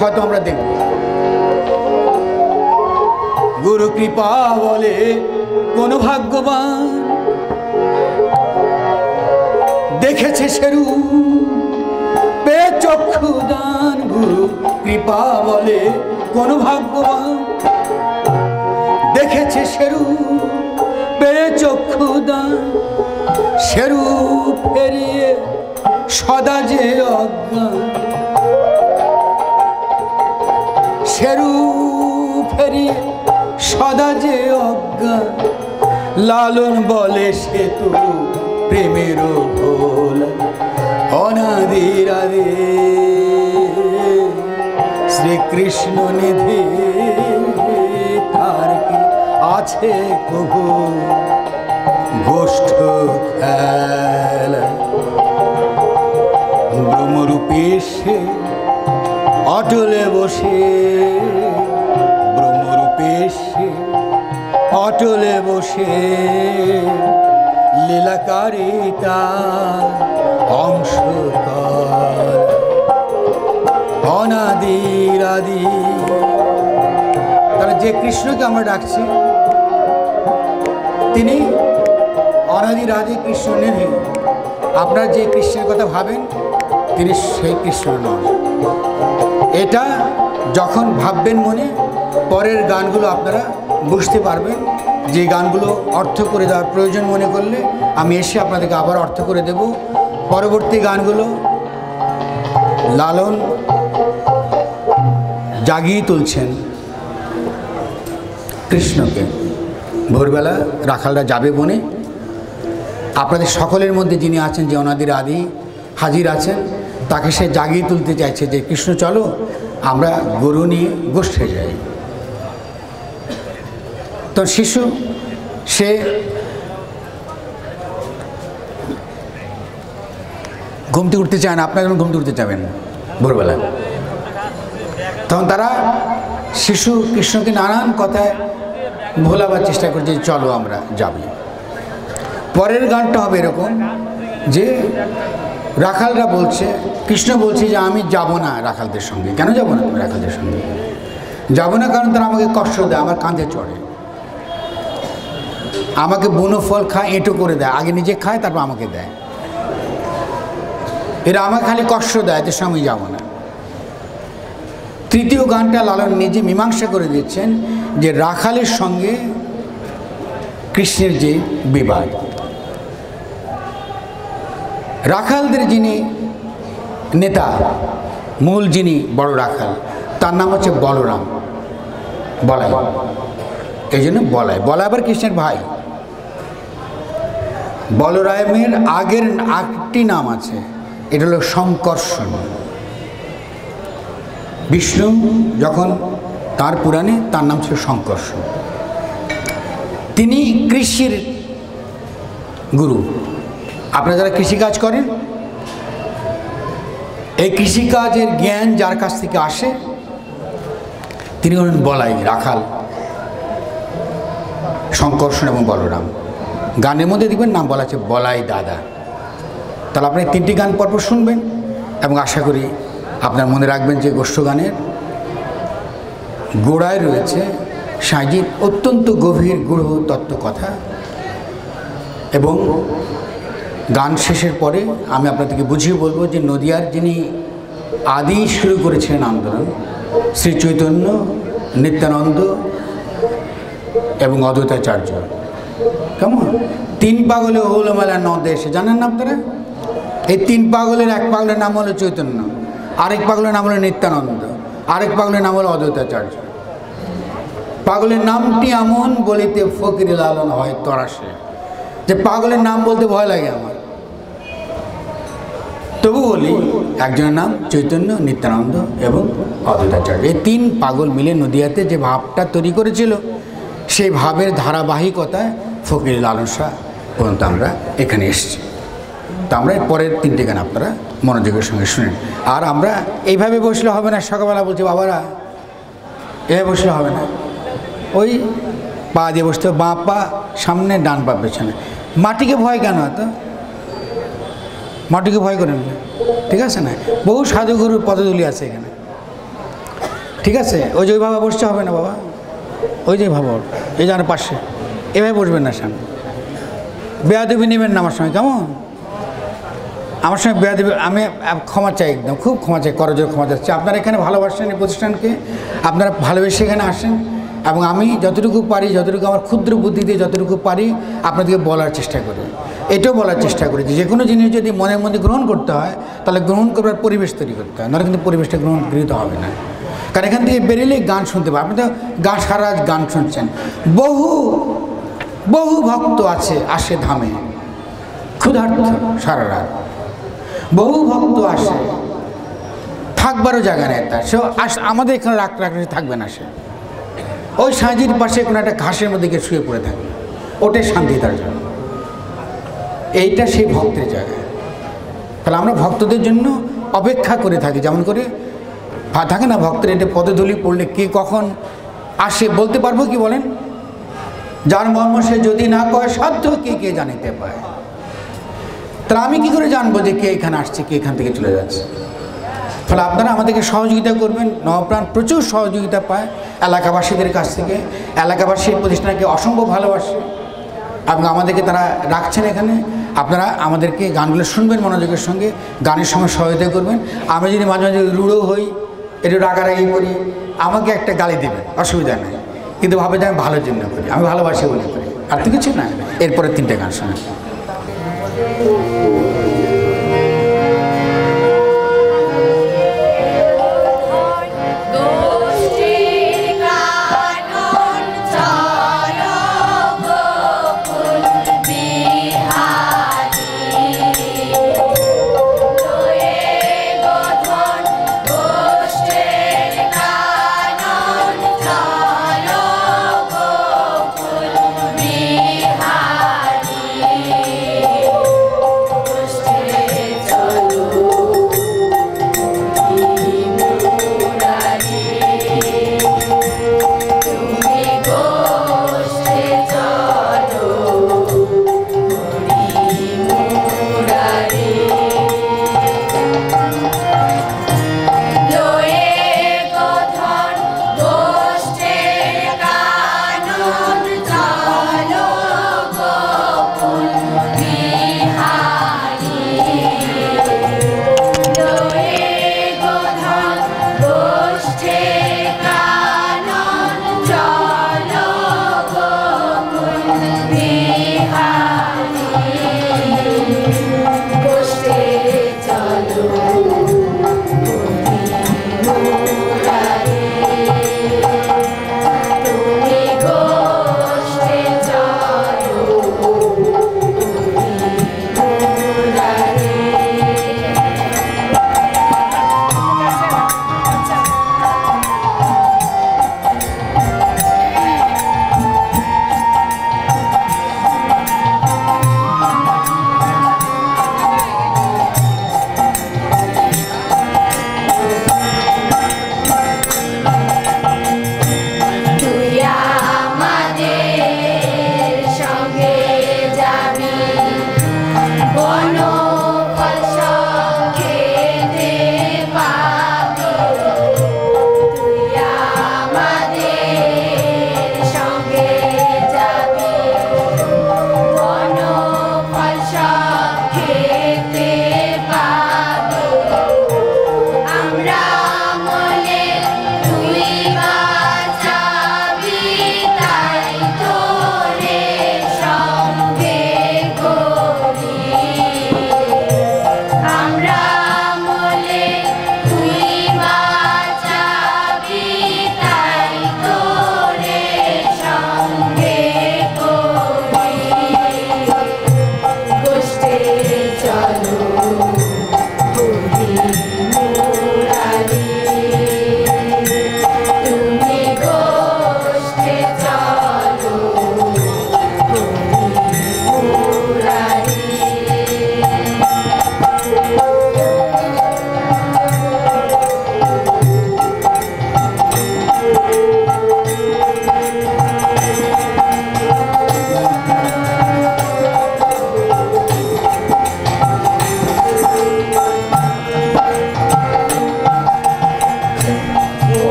হয়তো আমরা দেখব। গুরু কৃপা বলে কোন ভাগ্যবান, দেখেছে সেরু পে চক্ষু দান। গুরু কৃপা বলে কোন ভাগ্যবান, দেখেছে সেরু পে চক্ষু দান। সেরু ফেরিয়ে সদা যে অজ্ঞান, সেরু ফেরিয়ে সদা যে অজ্ঞান। লালন বলে সে তো প্রেমের ভোল, অনাদির আদি শ্রীকৃষ্ণ নিধি। তার কি আছে কবু গোষ্ঠ খেলা, ব্রহ্মরূপে সে অটলে বসে, ব্রহ্মরূপে সে অটলে বসে। লীলাকারিতা অংশকার অনাদির আদি। তাহলে যে কৃষ্ণকে আমরা ডাকছি তিনি অনাদির আদি কৃষ্ণ নিধি। আপনারা যে কৃষ্ণের কথা ভাবেন তিনি সেই কৃষ্ণ নন। এটা যখন ভাববেন মনে, পরের গানগুলো আপনারা বুঝতে পারবেন। যে গানগুলো অর্থ করে দেওয়ার প্রয়োজন মনে করলে আমি এসে আপনাদেরকে আবার অর্থ করে দেব। পরবর্তী গানগুলো লালন জাগিয়ে তুলছেন কৃষ্ণকে। ভোরবেলা রাখালরা যাবে বনে, আপনাদের সকলের মধ্যে যিনি আছেন, যে অনাদির আদি হাজির আছেন, তাকে সে জাগিয়ে তুলতে চাইছে যে কৃষ্ণ চলো আমরা গরু নিয়ে গোষ্ঠে যাই। তো শিশু সে ঘুমতে উঠতে চায় না, আপনারা যেমন ঘুমতে উঠতে চাবেন না ভোরবেলা। তখন তারা শিশু কৃষ্ণকে নানান কথায় ভোলাবার চেষ্টা করছে, চলো আমরা যাবি। পরের গানটা হবে এরকম যে রাখালরা বলছে, কৃষ্ণ বলছে যে আমি যাব না রাখালদের সঙ্গে। কেন যাব না? রাখালদের সঙ্গে যাব না কারণ তারা আমাকে কষ্ট দেয়, আমার কাঁধে চড়ে, আমাকে বুনো ফল খায়, এঁটো করে দেয়, আগে নিজে খায় তারপর আমাকে দেয়। এরা আমাকে খালি কষ্ট দেয়, এদের সঙ্গে আমি যাব না। তৃতীয় গানটা লালন নিজে মীমাংসা করে দিচ্ছেন যে রাখালের সঙ্গে কৃষ্ণের যে বিবাদ, রাখালদের যিনি নেতা, মূল যিনি বড় রাখাল, তার নাম হচ্ছে বলরাম, বলাই। এই জন্য বলাই, বলাই আবার কৃষ্ণের ভাই। বলরামের আগের আরেকটি নাম আছে, এটা হলো শঙ্কর্ষণ। বিষ্ণু যখন তার পুরাণে তার নাম ছিল শঙ্কর্ষণ। তিনি কৃষির গুরু। আপনারা যারা কৃষিকাজ করেন, এই কৃষিকাজের জ্ঞান যার কাছ থেকে আসে তিনি হলেন বলাই, রাখাল, শঙ্কর্ষণ এবং বলরাম। গানের মধ্যে দেখবেন নাম বলা আছে বলাই দাদা। তাহলে আপনি তিনটি গান পরপর শুনবেন এবং আশা করি আপনার মনে রাখবেন যে গোষ্ঠ গানের গোড়ায় রয়েছে সাঁইজির অত্যন্ত গভীর গূঢ় তত্ত্ব কথা। এবং গান শেষের পরে আমি আপনাদেরকে বুঝিয়ে বলবো যে নদিয়ার যিনি আদি শুরু করেছিলেন আন্দোলন, শ্রী চৈতন্য, নিত্যানন্দ এবং অদ্বৈতাচার্য। কেমন তিন পাগলে হৌলমেলা নদে এসে, জানেন না আপনারা? এই তিন পাগলের এক পাগলের নাম হলো চৈতন্য, আরেক পাগলের নাম হলো নিত্যানন্দ, আরেক পাগলের নাম হলো অদ্বৈতাচার্য। পাগলের নামটি এমন বলিতে ফকির লালন হয় তরাসে, যে পাগলের নাম বলতে ভয় লাগে আমার, তবু বলি একজনের নাম চৈতন্য, নিত্যানন্দ এবং অদ্বৈতাচার্য। এই তিন পাগল মিলে নদিয়াতে যে ভাবটা তৈরি করেছিল, সেই ভাবের ধারাবাহিকতায় ফকির লালন শাহ পর্যন্ত আমরা এখানে এসেছি। তো আমরা পরের তিনটে গান আপনারা মনোযোগের সঙ্গে শুনেন। আর আমরা এইভাবে বসলে হবে না, সকালবেলা বলছি বাবারা এভাবে বসলে হবে না, ওই পা দিয়ে বসতে হবে, বাঁ পা সামনে, ডান পা পেছনে। মাটিকে ভয় কেন এত? মাটিকে ভয় করেন না, ঠিক আছে না? বহু সাধুগুরুর পদধূলি আছে এখানে, ঠিক আছে? ওই যে ওইভাবে বসতে হবে না বাবা, ওই যে ভাবা, এই যে আমার পাশে এভাবে বসবেন না, সামনে বেয়াদবি নেবেন না আমার সঙ্গে, কেমন? আমার সঙ্গে বেয়াদবি, আমি ক্ষমা চাই, একদম খুব ক্ষমা চাই, করজোর ক্ষমা চাচ্ছি। আপনারা এখানে ভালোবাসেন এই প্রতিষ্ঠানকে, আপনারা ভালোবেসে এখানে আসেন, এবং আমি যতটুকু পারি, যতটুকু আমার ক্ষুদ্র বুদ্ধি দিয়ে যতটুকু পারি আপনাদেরকে বলার চেষ্টা করি। এটাও বলার চেষ্টা করি যে কোনো জিনিস যদি মনের মধ্যে গ্রহণ করতে হয়, তাহলে গ্রহণ করবার পরিবেশ তৈরি করতে হয়, নাহলে কিন্তু পরিবেশটা গৃহীত হবে না। কারণ এখান থেকে বেরিয়েলেই গান শুনতে পাবেন। আপনি তো গান সারা রাত গান শুনছেন, বহু বহু ভক্ত আসে ধামে ক্ষুধার্ত সারা রাত, বহু ভক্ত আসে, থাকবারও জায়গা নেই তার, সে আমাদের এখানে রাখ থাকবে না, সে ওই সাঁজির পাশে কোনো একটা ঘাসের মধ্যে গিয়ে শুয়ে পড়ে থাকবে, ওটাই শান্তি তার জন্য। এইটা সেই ভক্তের জায়গা। তাহলে আমরা ভক্তদের জন্য অপেক্ষা করে থাকি, যেমন করে থাকে না ভক্তের এটা পদধূলি পড়লে কে কখন আসে বলতে পারবো কি বলেন? যার মর্ম সে যদি না কয় সাধ্য কে জানিতে পায়। তাহলে আমি কি করে জানবো যে কে এখানে আসছে, কে এখান থেকে চলে যাচ্ছে? ফলে আপনারা আমাদেরকে সহযোগিতা করবেন। নবপ্রাণ প্রচুর সহযোগিতা পায় এলাকাবাসীদের কাছ থেকে, এলাকাবাসীর প্রতিষ্ঠানকে অসম্ভব ভালোবাসে এবং আমাদেরকে তারা রাখছেন এখানে। আপনারা আমাদেরকে গানগুলো শুনবেন মনোযোগের সঙ্গে, গানের সময় সহায়তা করবেন। আমি যদি মাঝে মাঝে রূঢ় হই, একটু রাগারাগি করি, আমাকে একটা গালি দেবেন, অসুবিধা নেই, কিন্তু ভাবে যে আমি ভালোর জন্য করি, আমি ভালোবাসি বলে করি, আর তো কিছু না। এরপরে তিনটে গান শোনেন।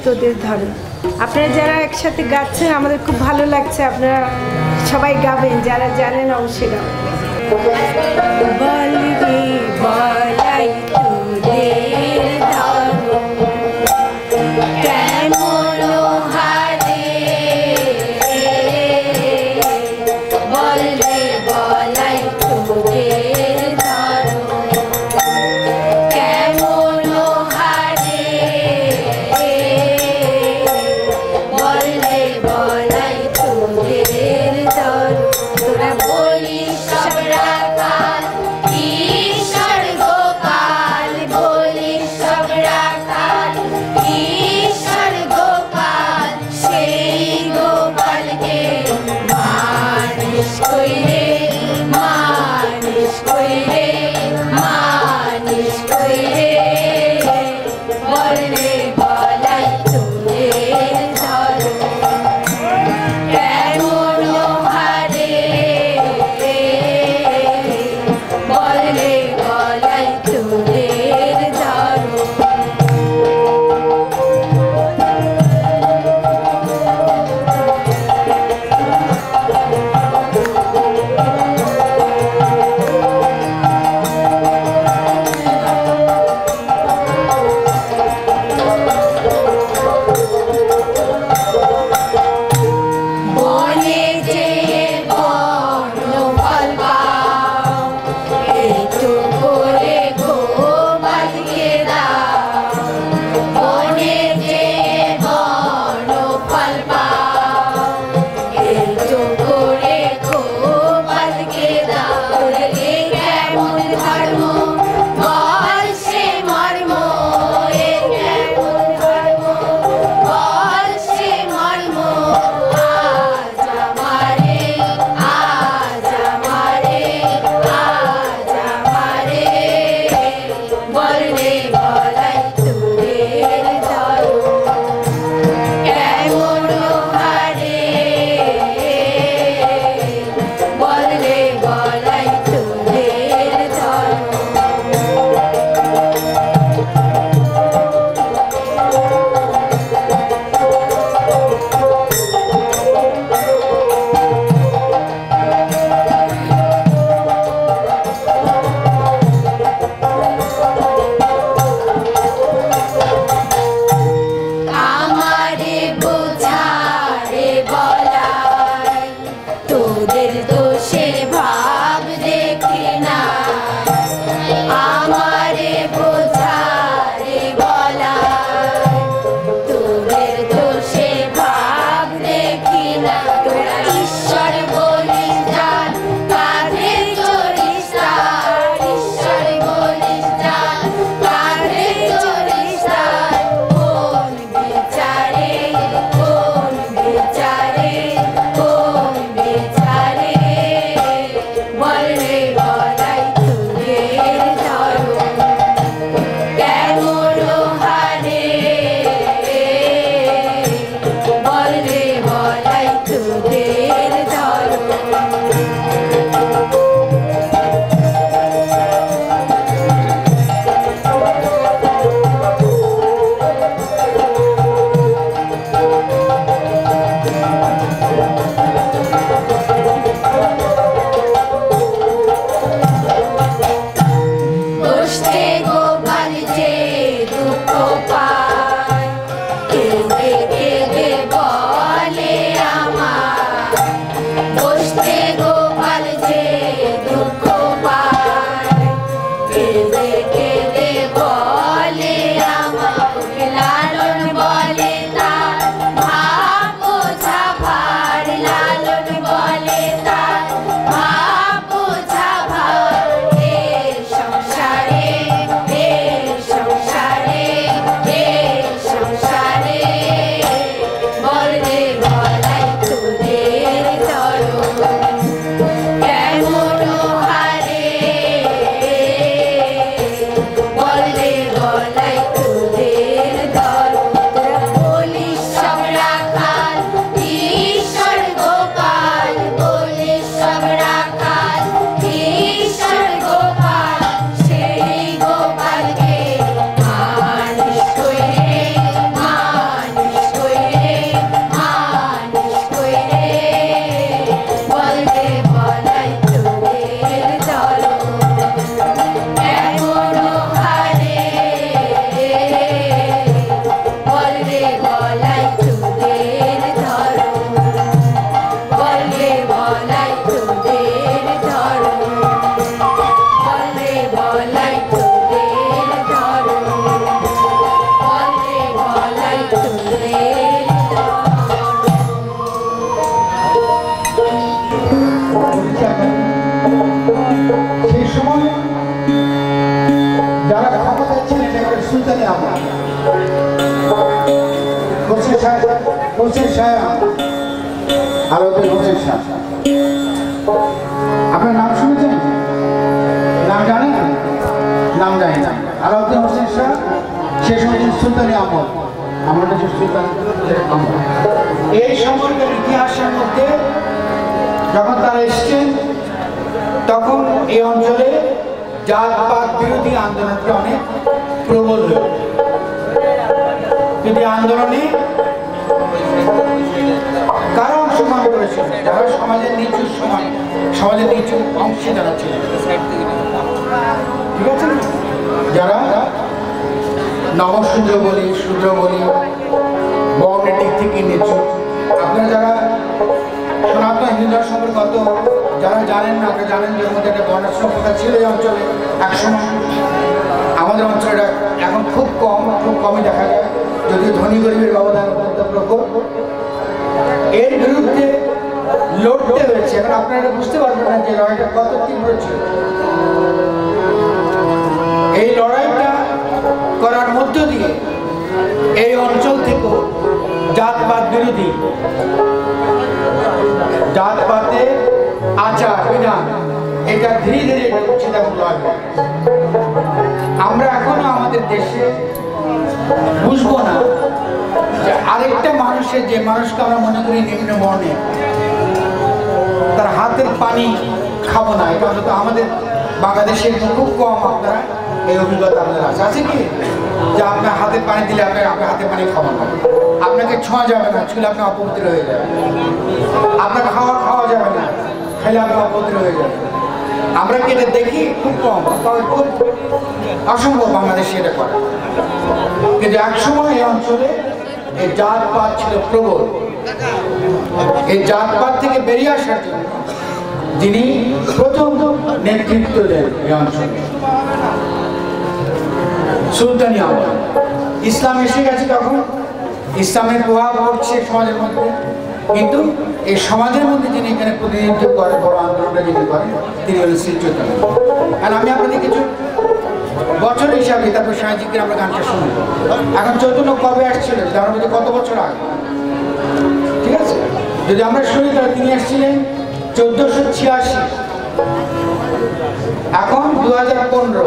তোদের ধরে। আপনারা যারা একসাথে গাচ্ছেন আমাদের খুব ভালো লাগছে, আপনারা সবাই গাবেন, যারা জানেন অবশ্যই গাবেন। বল রে বলাই তোদের ধরে কেমন হারে, বল রে বলাই তোদের ধরে কেমন হারে, বল রে বলাই তোদের ধরে। তোরা বলিস সব রাখাল ঈশ্বর গোপাল, বলিস সব রাখাল ঈশ্বর গোপাল, সেই গোপালকে মানিস কইরে, মানিস কইরে, মানিস কইরে, বল রে বলাই তোদের ধরে কেমন হারে, বল রে বলাই তোদের ধরে। বনে যে বন ফল পাও, একটু করে গোপালকে দাও। বনে যে বন ফল পাও, একটু করে গোপালকে দাও। এ কেমন ধর্ম বল সে মর্ম, এ কেমন ধর্ম বল সে মর্ম, আজ আমারে, আজ আমারে, আজ আমারে, বল রে বলাই তোদের ধরে কেমন হারে, বল রে বলাই তোদের ধরে। আমারে বোঝারে বলাই তোদের দোষের ভাব দেখি না, আমারে বোঝারে বলাই তোদের দোষের ভাব দেখি না। তোরা ঈশ্বর বলিস জান কাঁধে চড়িস তার, ঈশ্বর বলিস জান কাঁধে চড়িস তার, কোন বিচারে, কোন বিচারে, কোন বিচারে, জানেন সেই সময় যারা ক্ষমতায় ছিলেন একটা সুলতানি আমল, হোসেন শাহ আলাউদ্দিন হোসেন শাহ, আপনার নাম শুনেছেন? নাম জানেন? নাম জানি না। আলাউদ্দিন হোসেন শাহ সে সময় সুলতানি আমল, আমরা দেশের সুলতান আমল। এই সময়কার ইতিহাসের মধ্যে যখন তারা এসছেন তখন এই অঞ্চলে জাতপাত বিরোধী আন্দোলনটা অনেক প্রবল হয়ে ওঠে। কিন্তু আন্দোলনে কারা অংশগ্রহণ করেছিল? যারা সমাজের নিচু সমাজের নিচু অংশে যারা ছিল, ঠিক আছে, যারা নবশূদ্র বলি, শূদ্র বলি, বর্ণের দিক থেকে নিচু। আপনারা যারা সনাতন হিন্দু ধর্ম সম্পর্কে যারা জানেন না, আপনারা জানেন যে মধ্যে একটা বর্ণাশ্রম প্রথা ছিল এই অঞ্চলে একসময়। আমাদের অঞ্চলটা এখন খুব কমই দেখা যায়, যদিও ধনী গরিবের ব্যবধান অত্যন্ত প্রকট। এর বিরুদ্ধে লড়তে হয়েছে। এখন আপনারা বুঝতে পারবেন না যে লড়াইটা কত তীব্র ছিল। এই লড়াইটা করার মধ্য দিয়ে এই অঞ্চল থেকে জাতপাত বিরোধী, জাতপাতের আচার বিধান এটা ধীরে ধীরে সেটা হবে। আমরা এখনো আমাদের দেশে বুঝবো না যে আরেকটা মানুষের, যে মানুষকে আমরা মনে করি নিম্ন বর্ণের, তার হাতের পানি খাবো না, এটা অন্তত আমাদের বাংলাদেশে খুব কম আপনারা এই অভিজ্ঞতা আপনাদের আছে কি? যে আপনার হাতের পানি দিলে আপনার হাতের পানি খাবো না, আপনাকে ছোঁয়া যাবে না, ছুঁলে আপনি অপবিত্র হয়ে যাবে, আপনার খাওয়া যাবে না, খেলে আপনি অপবিত্র হয়ে যাবে। আমরা কি এটা দেখি? খুব কম, খুব অসম্ভব বাংলাদেশে এটা করা। কিন্তু একসময় এই অঞ্চলে এই জাতপাত ছিল প্রবল। এই জাতপাত থেকে বেরিয়ে আসার জন্য যিনি প্রথম নেতৃত্ব দেন এই অঞ্চলে, সুলতানি আমল। ইসলাম এসে গেছে তখন, ইসলামের প্রভাব পড়ছে সমাজের মধ্যে, কিন্তু এই সমাজের মধ্যে যিনি এখানে প্রতিনিধিত্ব করেন, বড় আন্দোলনটা যিনি করেন, তিনি হলেন শ্রী চৈতন্য। আর আমি আপনাদের কিছু বছর হিসাবে তারপর সাহিত্যিকের আমরা গানটা শুনি। এখন চৈতন্য কবে আসছিল? তার মধ্যে কত বছর আগে, ঠিক আছে? যদি আমরা শুনি তাহলে তিনি আসছিলেন 1486, এখন 2015,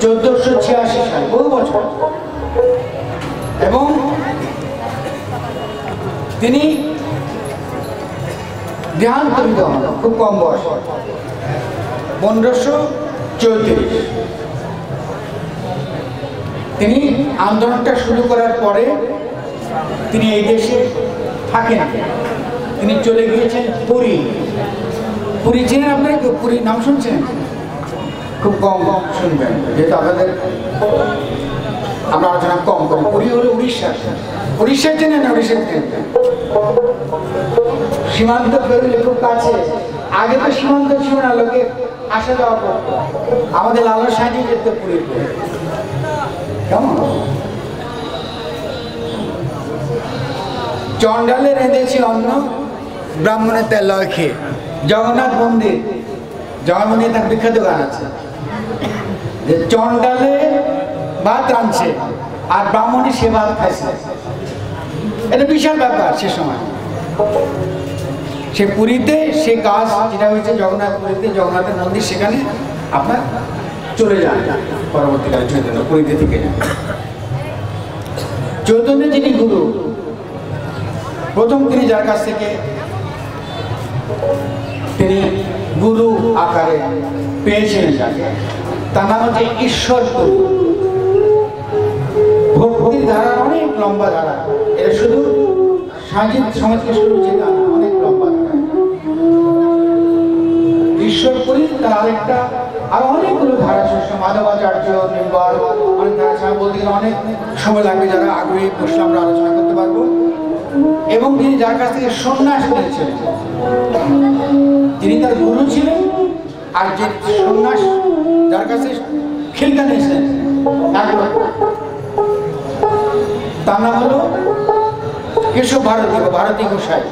1486 সাল, বহু বছর। এবং তিনি দেহান্তরিত হন খুব কম বয়স, 1534। তিনি আন্দোলনটা শুরু করার পরে তিনি এই দেশে থাকেন। তিনি চলে গিয়েছেন পুরী। পুরী চেনেন আপনারা? পুরীর নাম শুনছেন? খুব কম শুনবেন, যেহেতু আপনাদের আমরা আলোচনা কম করি। পুরী হলো উড়িষ্যা। উড়িষ্যা চেনেন? উড়িষ্যা চেনেন? সীমান্ত পেরোলে খুব কাছে। আগে তো সীমান্ত ছিল না, লোকে আসা যাওয়া করতো। আমাদের লালন সাঁজি যেত পুরীতে, কেমন? চণ্ডালে রেঁধেছি অন্ন, ব্রাহ্মণের তেল লয় খেয়ে। জগন্নাথ মন্দির, জগন্নাথ মন্দির তার বিখ্যাত গান আছে যে চণ্ডালে ভাত রাঁধছে আর ব্রাহ্মণী সে ভাত খাইছে। এটা বিশাল ব্যাপার সে সময়। সে পুরীতে সে কাজ যেটা হয়েছে জগন্নাথ পুরীতে, জগন্নাথের মন্দির, সেখানে আপনার চলে যান পরবর্তীকালে চৈতন্য পুরীতে থেকে যান। চৈতন্য যিনি গুরু, প্রথম তিনি যার কাছ থেকে তিনি গুরু আকারে পেয়েছিলেন যাকে, তার নাম হচ্ছে ঈশ্বরপুর। ভক্তির ধারা অনেক লম্বা ধারা, এটা শুধু সাংস্কৃতিক সমাজকে শুরু হচ্ছে না, অনেক লম্বা ধারা। ঈশ্বরপুরী তার আরেকটা আরো অনেকগুলো ধারা শেষ, মাধবাচার্য, নির্বাল, অনেক ধারা বলতে গেলে অনেক সময় লাগবে, যারা আগ্রহী বসলে আমরা আলোচনা করতে পারবো। এবং তিনি যার কাছ থেকে সন্ন্যাস নিয়েছিলেন, তিনি তার গুরু ছিলেন, আর যে সন্ন্যাস যার কাছে খিলকা নিয়েছিলেন তার নাম হলো কেশব ভারতী, ভারতী গোসাই।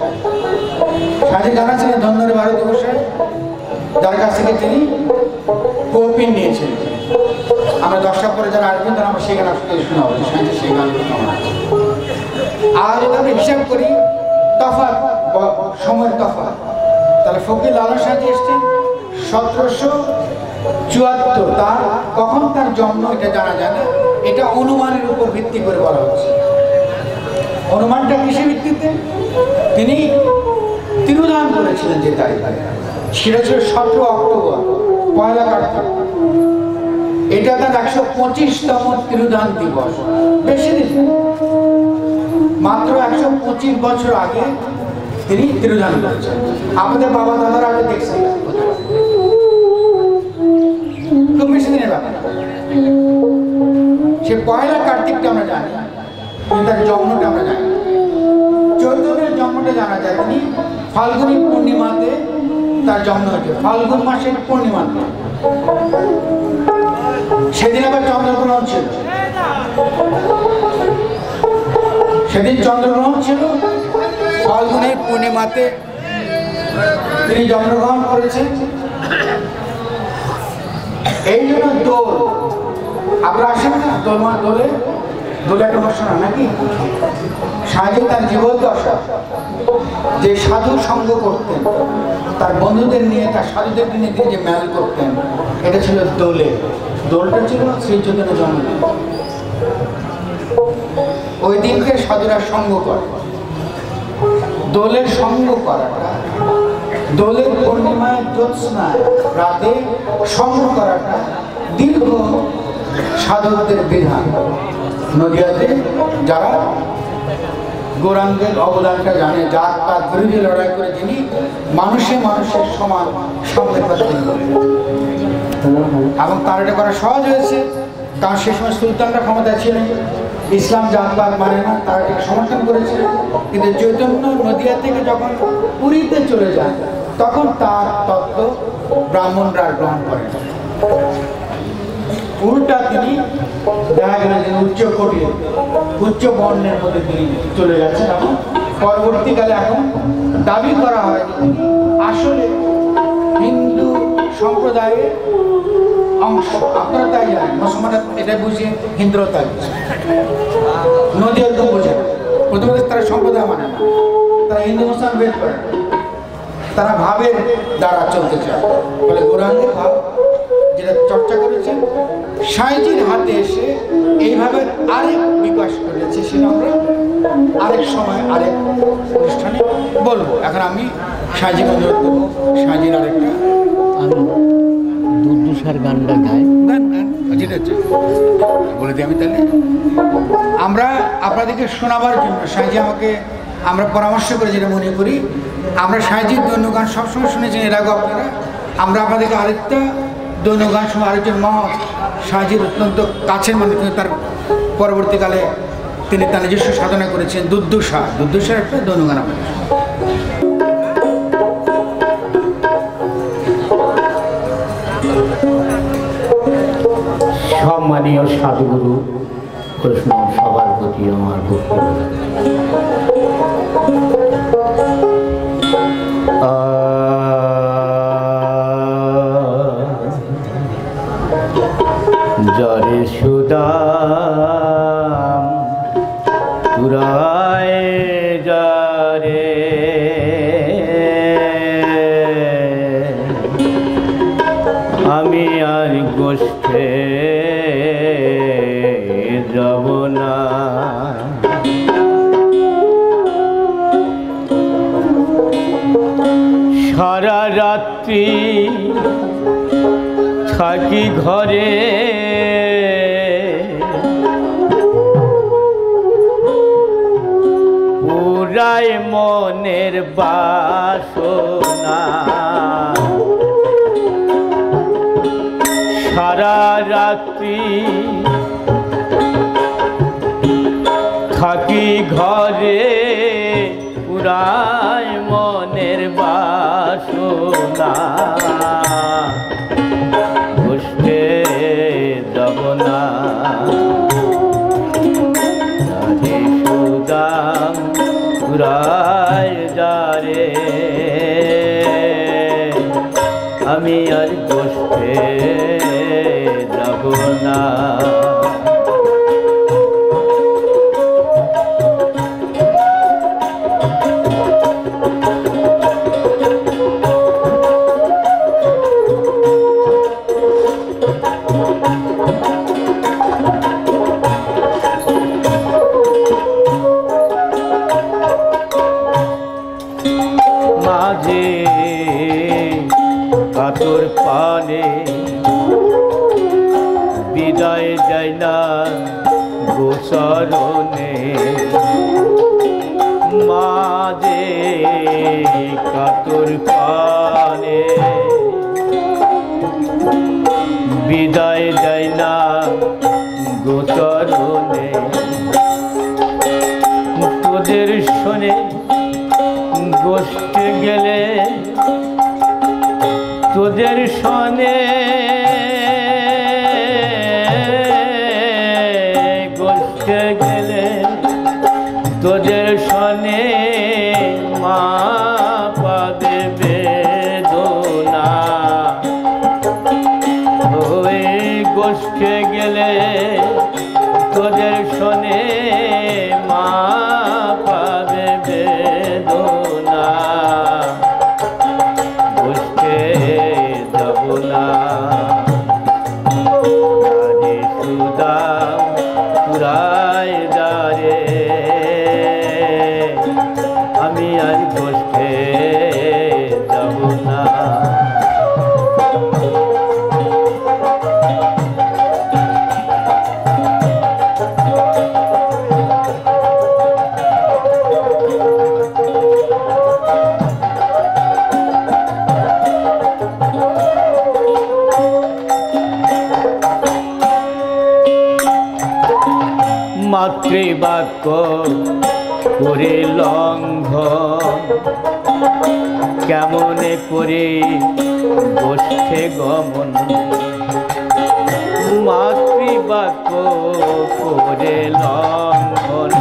সাজি জানাচ্ছিলেন ধন্যরে ভারতবর্ষে, যার কাছ থেকে তিনি কৌপিন নিয়েছিলেন। আমরা 10টা পরে যারা আসবেন তারা আমরা সেই গান আসলে শোনাবো, সাজি সেই গান। আর যদি আমরা হিসাব করি তফাৎ, সময়ের তফাৎ, তাহলে ফকির লালন সাজি এসছেন 1774। তার কখন তার জন্ম এটা জানা যায় না, এটা অনুমানের উপর ভিত্তি করে বলা হচ্ছে। অনুমানটা কিসের ভিত্তিতে? তিনি তিরোধান করেছিলেন যে তারিখে, সেটা ছিল 17 অক্টোবর, পয়লা কার্তিক। এটা তার 125তম তিরোধান দিবস। বেশি দিন, মাত্র 125 বছর আগে তিনি তিরোধান করেছেন। আমাদের বাবা দাদারা আগে দেখছেন, খুব বেশি দিনের ব্যাপার। সে পয়লা কার্তিকটা আমরা জানি, কিন্তু তার জন্মটা আমরা জানি। চৈতন্যের জন্মটা জানা যায়, তিনি ফাল্গুনী পূর্ণিমাতে তার জন্ম হয়েছে, ফাল্গুন মাসের পূর্ণিমাতে। সেদিন আবার চন্দ্রগ্রহণ ছিল, সেদিন চন্দ্রগ্রহণ ছিল, ফাল্গুনের পূর্ণিমাতে তিনি জন্মগ্রহণ করেছেন। এই জন্য দোল, আপনারা আসেন না দোলে, দোলে একটা অনুষ্ঠান নাকি? সাহায্য তার জীবদ্দশা যে সাধু সঙ্গ করতেন, তার বন্ধুদের নিয়ে, তার সাধুদের নিয়ে তিনি যে মেল করতেন, এটা ছিল দোলে। দোলটা ছিল শ্রী চৈতন্যের জন্মদিন। ওই দিনকে সাধুরা সঙ্গ করে। দোলের সঙ্গ করাটা, দোলের পূর্ণিমায় জ্যোৎস্নায় রাতে সঙ্গ করাটা দীর্ঘ সাধকদের বিধান। নদিয়াতে যারা গৌরাঙ্গের অবদানটা জানে, জাত পাত বিরোধী লড়াই করে যিনি মানুষের সমান সামনে পাচ্ছেন, এবং তার এটা করা সহজ হয়েছে, কারণ সে সময় সুলতানরা ক্ষমতায় ছিলেন, ইসলাম জাতপাত মানে না, তারা এটাকে সমর্থন করেছিল। কিন্তু চৈতন্য নদিয়া থেকে যখন পুরীতে চলে যায়, তখন তার তত্ত্ব ব্রাহ্মণরা গ্রহণ করেন। উল্টা তিনি দেখা গেল যে উচ্চ কোটির, উচ্চ বর্ণের মধ্যে তিনি চলে যাচ্ছেন, এবং পরবর্তীকালে এখন দাবি করা হয় যে তিনি আসলে হিন্দু সম্প্রদায়ের অংশ। আপনারা তাই জানেন, মুসলমানরা এটা বুঝে, হিন্দুরা তাই বুঝে, নদীয় তো বোঝে না। প্রথমত তারা সম্প্রদায় মানে না, তারা হিন্দু মুসলমান ভেদ করে, তারা ভাবের দ্বারা চলতে চায়। ফলে গৌরাঙ্গের ভাব যেটা চর্চা করেছেন, সাঁইজির হাতে এসে এইভাবে আরেক বিকাশ করেছে, সেটা আমরা আরেক সময় আরেক অনুষ্ঠানে বলবো। এখন আমি সাঁইজিকে অনুরোধ করবো, সাঁইজির আরেকটা দুর্দশার গানটা গায়, যেটা বলে দিই আমি। তাহলে আমরা আপনাদেরকে শোনাবার জন্য সাঁইজি আমাকে, আমরা পরামর্শ করে যেটা মনে করি, আমরা সাঁইজির দৈন্য গান সবসময় শুনেছেন এর আগে আপনারা, আমরা আপনাদেরকে আরেকটা দৈন্য গান শুনে, আরেকজন মা সাঁইজির অত্যন্ত কাছের মানুষ, কিন্তু তার পরবর্তীকালে তিনি তার নিজস্ব সাধনা করেছেন, দুর্দশার একটা দৈন্য গান আপনাদের। সম্মানীয় সাধুগুরু বৈষ্ণব সবার প্রতি আমার ভক্তি। জরে সুদাম তুরায় জরে আমি আর গোষ্ঠে যাব না। সারা রাত্রি থাকি ঘরে, পুরাই মনের বাসনা। সারা রাত্রি থাকি ঘরে, পুরাই মনের বাসনা। বুঝতে যাব না সুদাম পুরাই যারে। আমি আর কষ্টে যাব না। মাঝে কাতর পানে বিদায় যায় না গোচরণে, মাঝে কাতর পানে বিদায় যায় না গোচরণে। তোদের শোনে গোষ্ঠে গেলে, তোদের শোনে গোষ্ঠে গেলে, তোদের শোনে মা পাবে বেদনা। ওই গোষ্ঠে গেলে তোদের শোনে মা পাবে বেদনা। গোষ্ঠে যাব না রে সুদাম পুরায় যারে, আমি আর গোষ্ঠে যাব না। মাতৃবাক্য করে লঙ্ঘন, কেমনে করে গোষ্ঠে গমন। মাতৃবাক্য করে লঙ্ঘন,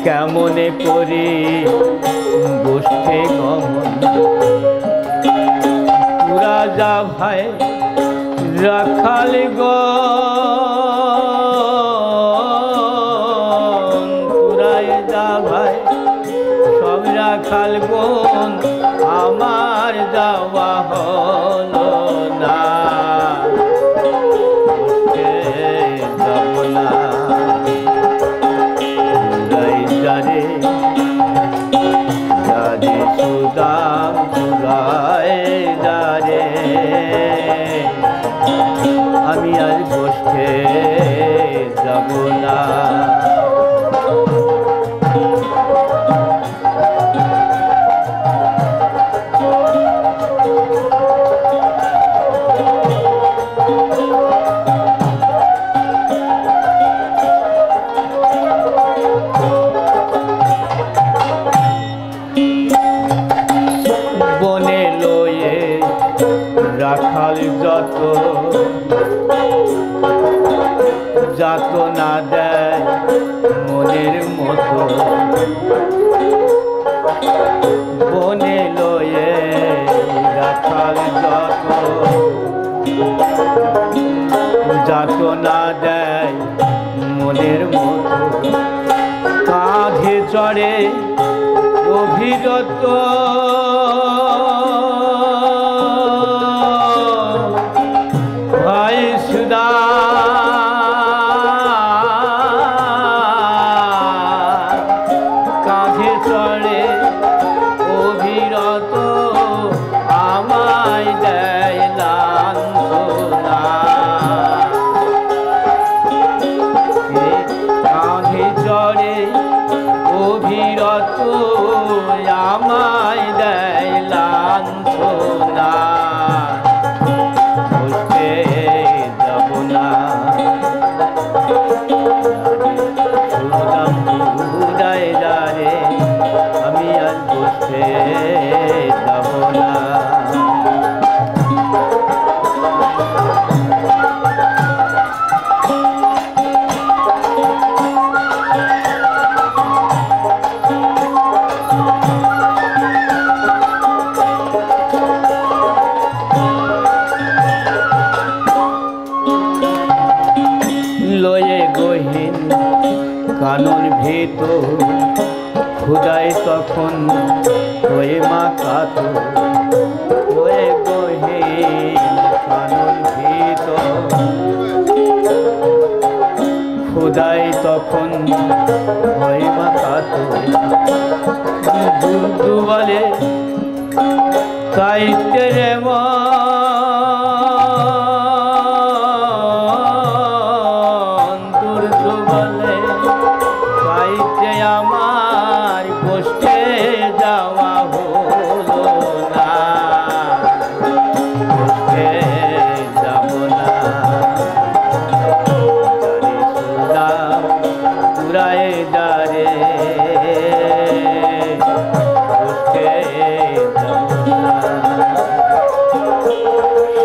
কেমনে করে গোষ্ঠে গমন। পুরা যা ভাই রাখাল গো, সব রাখাল বোন আমার যাওয়া হলো না। যাব না যারে যারে সুদাম পুরায় যারে, আমি আর গোষ্ঠে যাব না। বনে লয়ে রাখাল যত, যাত না দেয় মনের মতো। বনে লয়ে রাখাল যত, যাত না দেয় মনের মতো। কাঁধে চড়ে অভিরত, ভাই সুদা কাঁধে চড়ে অভিরত, আমায় দেয় লাঞ্ছনা। কাঁধে চড়ে অভিরত, আমায় দেয় লাঞ্ছনা। গোষ্ঠে যাব না সুদাম পুরায় যারে, আমি আর গোষ্ঠে যাব না। মাখাতো ওরে গহীন কানন ভিতর খোদাই তখন ভয় মাখাতো দুর্দু বলে সাহিত্যের মন দুর্দু বলে সাহিত্যে আমার কষ্টে যাওয়া হলো না কষ্টে যাব না পুরায় যারে কষ্টে যাব না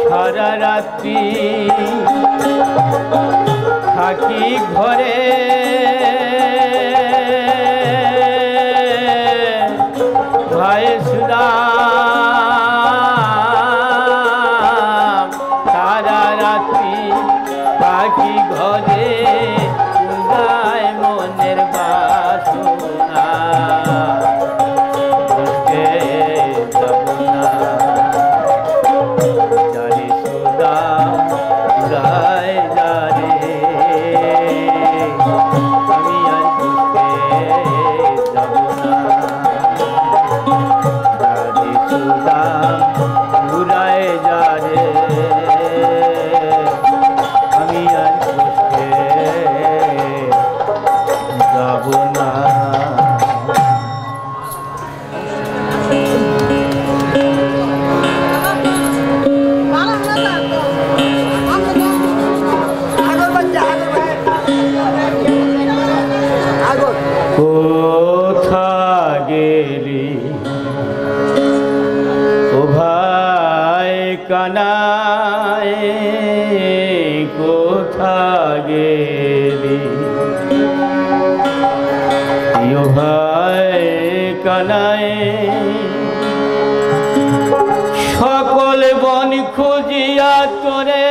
সারা রাত্রি থাকি ঘরে ভাই সুদাম সারা রাত্রি থাকি ঘরে উদায় মনের বাসনা কষ্টে যাব না জানি সুদাম উদায় জানে আমি আর কষ্টে যাব না জানি সুদাম উদায় জানে আমি আর কষ্টে যাব না কোথা গেলি ও ভাই কানাই কোথা গেলি ও ভাই কানাই সকল বন খুঁজিয়া তোরে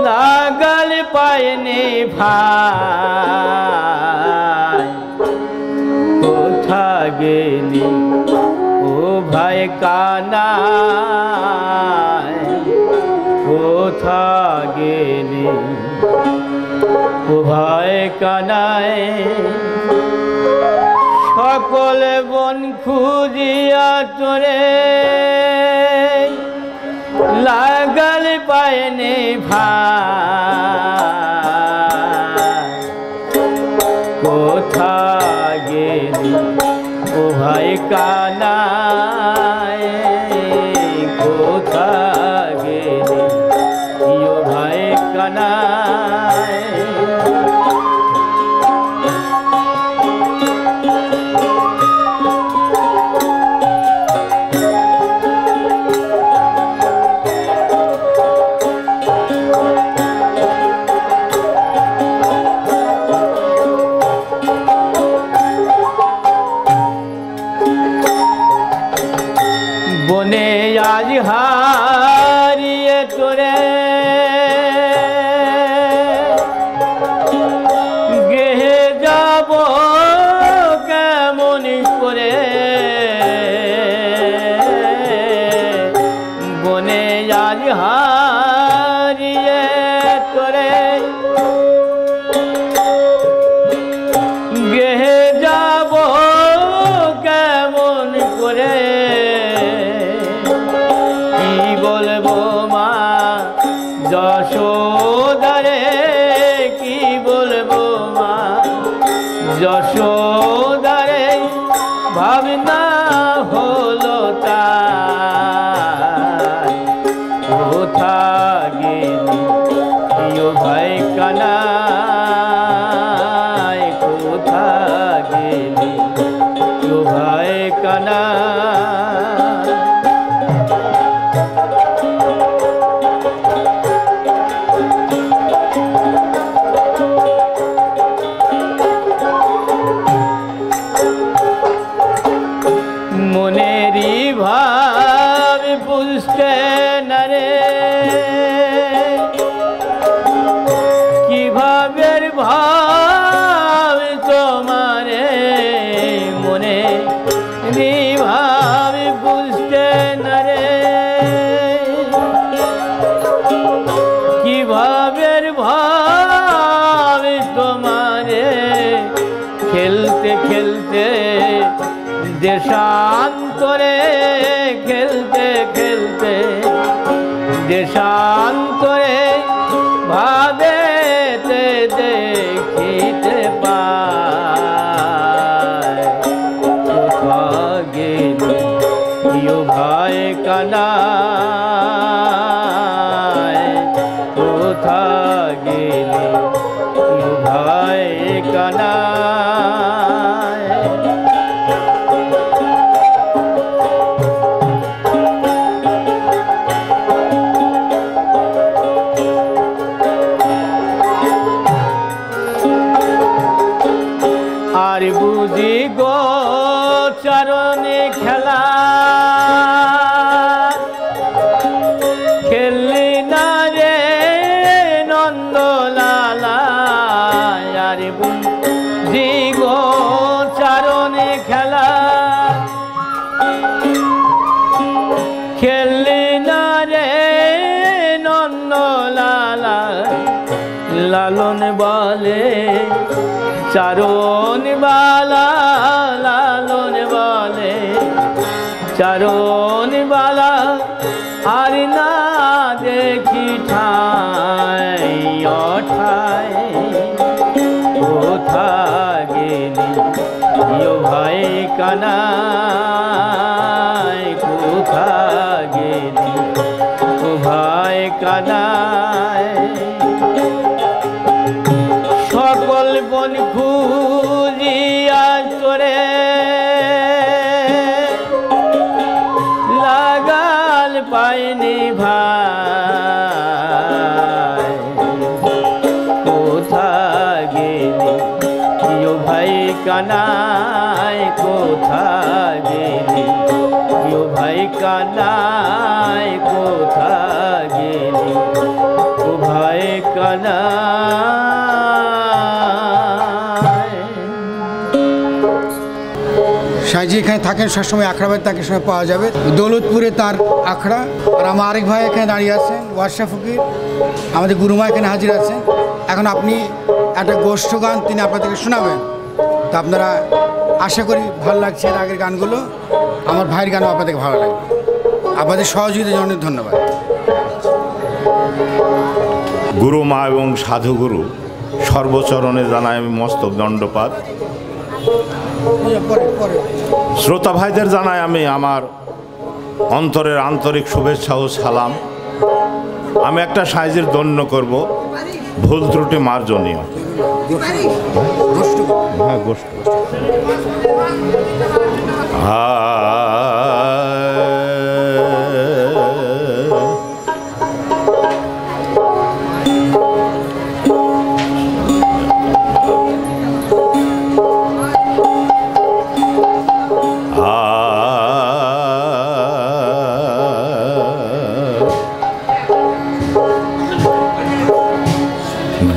লাগাল পায়নি ভাই কোথা গেলি ও ভাই কানাই কোথা গেলি ও ভাই কানাই সকল বন খুঁজিয়া তোরে লাগাল পায়নি ভাই কোথা গেলি ও ভাই কানাই কোথা গেলি ও ভাই কানাই বনে আজ হারিয়ে তোরে গেহে যাব কেমন করে বনে আজ হারিয়ে তোরে গেহে যাব কেমন করে বলবো মা যশোদারে কি বলবো মা যশোদারে ভাবনা হলো তাই কোথা গেলি ও ভাই কানাই কোথা গেলি ও ভাই কানাই মনেরই ভাবি বুঝতে না রে কিভাবে ভাবি তোমারে খেলতে খেলতে দেশান্তরে খেলতে খেলতে দেশান্তরে ভাবেতে দেখিতে পায় কোথা গেলি ইয়ো ভাই কানায় কোথা গেলি ইয়ো ভাই কানায় আর বুঝি গো চরণে খেলা খেললি না রে নন্দলালা আর বুঝি গো চরণে খেলা খেললি না রে নন্দলালা লালন বলে চারণ বালা লালন বলে চারণ বালা আর না দেখি ঠাই অঠাই কোথা গেলি ইয়ো ভাই কানাই কোথা গেলি ও ভাই কানাই সকল বন খুঁজিয়া করে লাগাল পাইনি ভাই কোথা গেলি ইয়ো ভাই কানাই কোথা গেলি ইয়ো ভাই কানাই কোথা গেলি ও ভাই কানাই সাইজি এখানে থাকেন সবসময়, আখড়া বাড়ি তাকে সময় পাওয়া যাবে। দৌলতপুরে তার আখড়া। আর আমার আরেক ভাই এখানে দাঁড়িয়ে আছেন, ওয়াসা ফকির, আমাদের গুরুমা এখানে হাজির আছেন। এখন আপনি একটা গোষ্ঠ গান তিনি আপনাদেরকে শোনাবেন, তো আপনারা আশা করি ভালো লাগছে এর আগের গানগুলো। আমার ভাইয়ের গানও আপনাদেরকে ভালো লাগবে। আপনাদের সহযোগিতার জন্য ধন্যবাদ। গুরুমা এবং সাধুগুরু সর্বচরণে জানাই আমি মস্তক দণ্ডপাত। শ্রোতা ভাইদের জানাই আমি আমার অন্তরের আন্তরিক শুভেচ্ছা ও সালাম। আমি একটা সাইজের দণ্ড করব, ভুল ত্রুটি মার্জনীয়। হ্যাঁ, গোষ্ঠ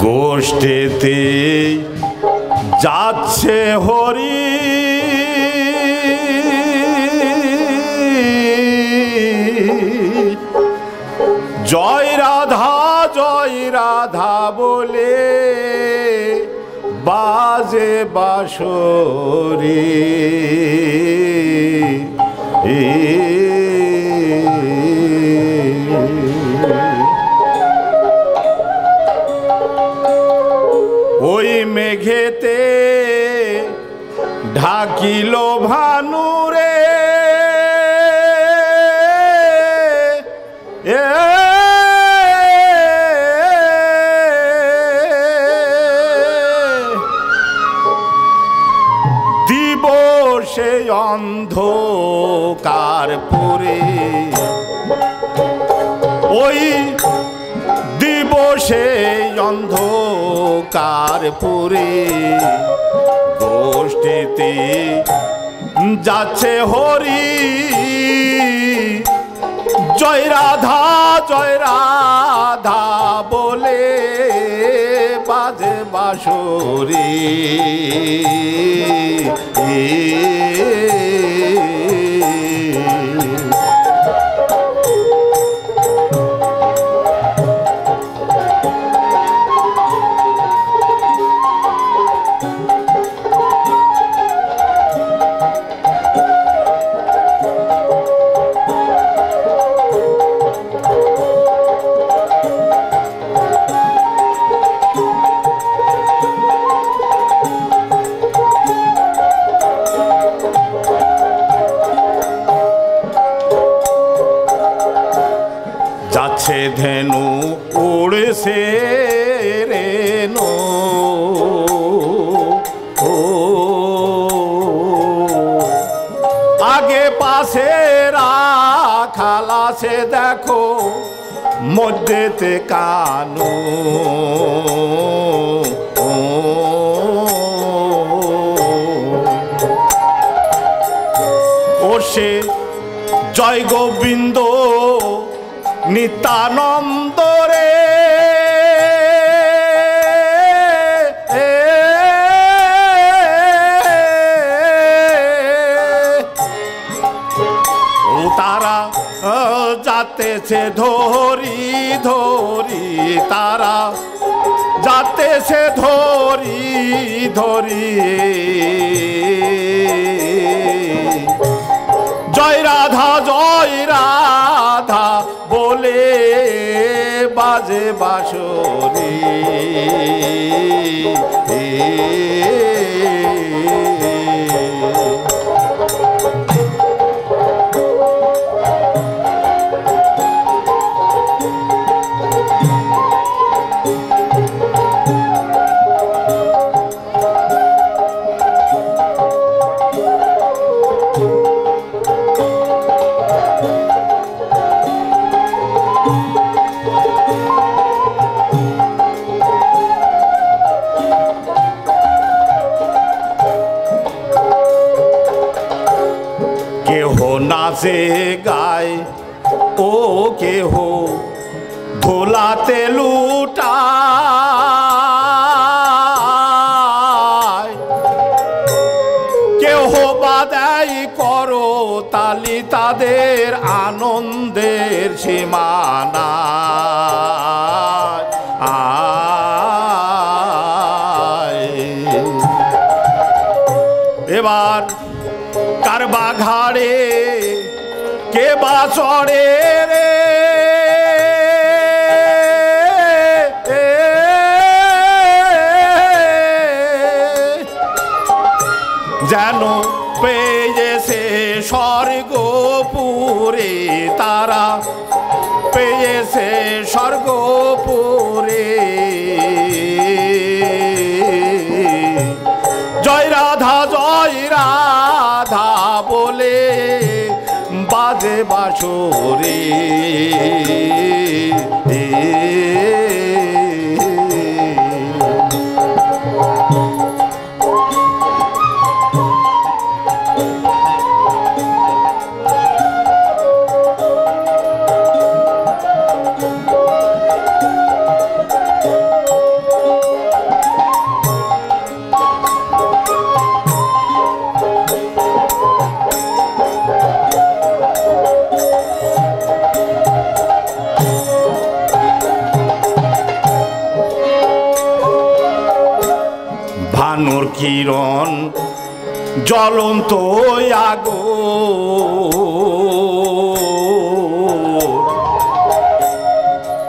গোষ্ঠীতে যাচ্ছে হরি জয় রাধা বলে বাজে বাঁশরি ওই মেঘেতে ঢাকিল ভানুরে দিবসে অন্ধকার পুরে ওই দিবসে অন্ধকার পুরে গোষ্ঠীতে যাচ্ছে হরি জয় রাধা বলে বাজে বাঁশরি সে ধেনু উড়ছে রেনো ও আগে পাশে রাখালা সে দেখো মধ্যেতে কানু ও সে জয় গোবিন্দ নিত্যানন্দ রে ও তারা যাতেছে ধরি ধরি তারা যাতেছে ধরি ধরি জয় রাধা বলে বাজে বাঁশরি নাচে গায় ও কেহ ধোলাতে লুটায় কেহ বাদাই করো তালি তাদের আনন্দের সীমানা এবার কারবা ঘাড়ে কে বা চড়ে রে যেন পেয়েছে স্বর্গপুরে তারা পেয়েছে স্বর্গপুরে জয় রাধা বলে বাজে বাঁশরি ভানুর কিরণ জ্বলন্ত আগো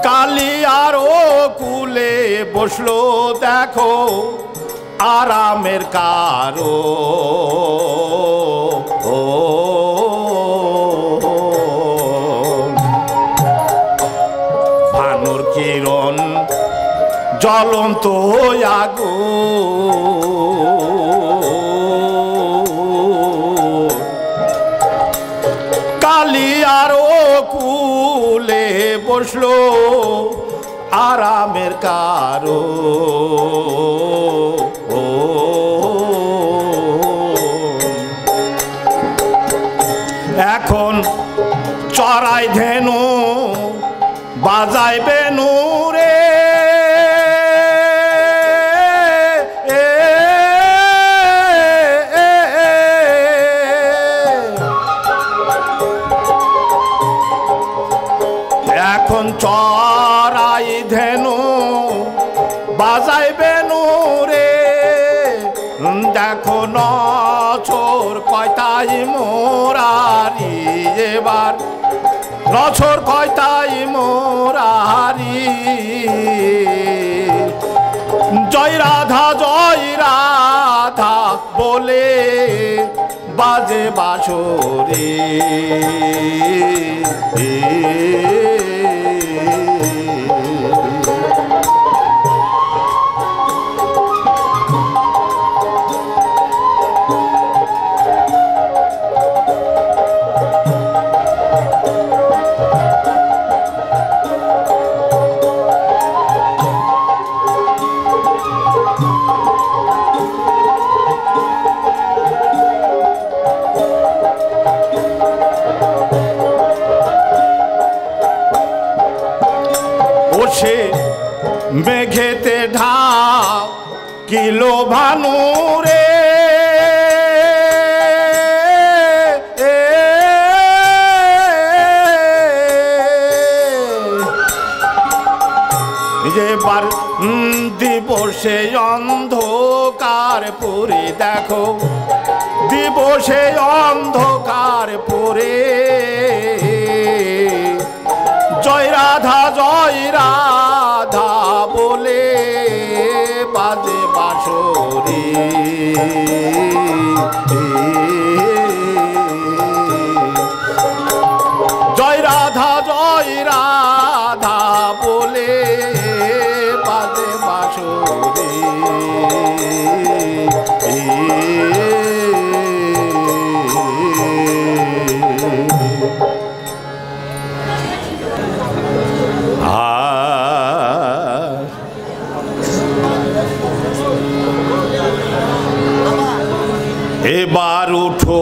কালিয়ারও কুলে বসলো দেখো আরামের কারো ভানুর কিরণ জ্বলন্ত আগো কালিয়ারও কুলে বসলো আরামের কারো এখন চড়াই ধেনু বাজায় বেনু রে এখন চড়াই ধেনু বাজায় বেনু রে দেখো নছর কয়তাই মোরারি এবার নছর কয়তাই মোরারি জয় রাধা বলে বাজে বাঁশরি মেঘেতে ঢাক কিলো ভানুরে যেবার দিবসে অন্ধকার পুরে দেখো দিবসে অন্ধকার পুরে জয় রাধা বলে বাজে বাঁশরি জয় রাধা বলে বাজে বাঁশরি এবার উঠো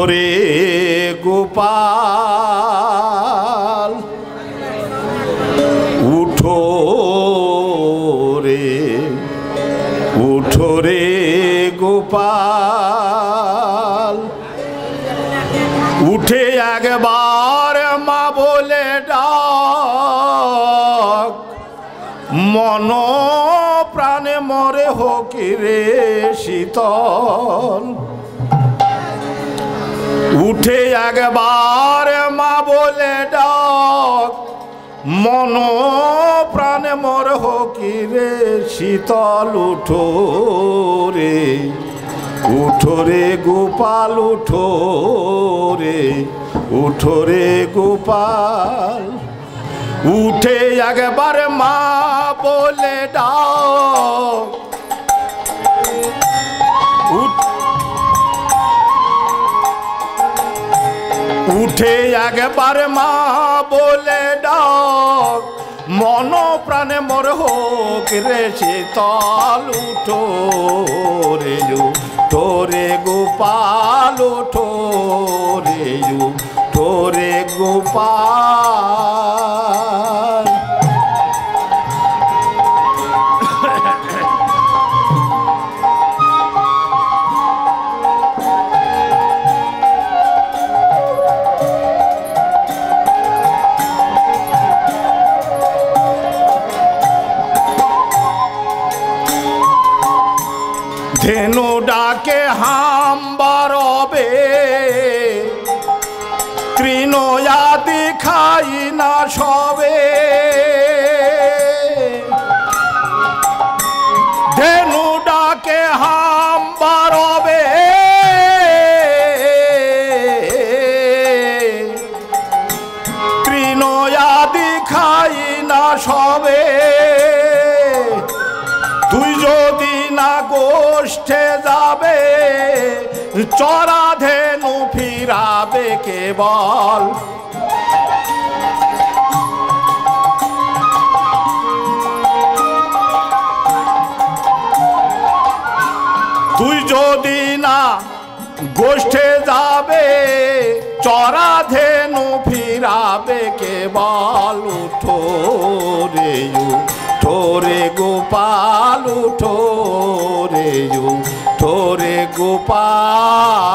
রে গোপাল উঠো রে গোপাল উঠে একবার মা বলে ডাক মন প্রাণে মরে হকি রে শীতল উঠে একবার মা বলে ডাক মন প্রাণে মরে হকি রে শীতল উঠো রে গোপাল উঠো রে গোপাল উঠে একবার মা বলে ডাক উঠে একবার মা বলে ডাক মন প্রাণে মোর হোক রে শীতল উঠো রে গোপাল উঠো রে গোপাল ধেনু ডাকে হাম্বারবে তৃণয়াদি খাই না সবে ধেনু ডাকে হাম্বারবে তৃণয়াদি খাই না সবে তুই যদি না গোষ্ঠে যাবে চরা ধেনু ফিরাবে কেবল তুই যদি না গোষ্ঠে যাবে চরা ধেনু ফিরাবে কেবল উঠো রে গোপাল উঠো রে গোপাল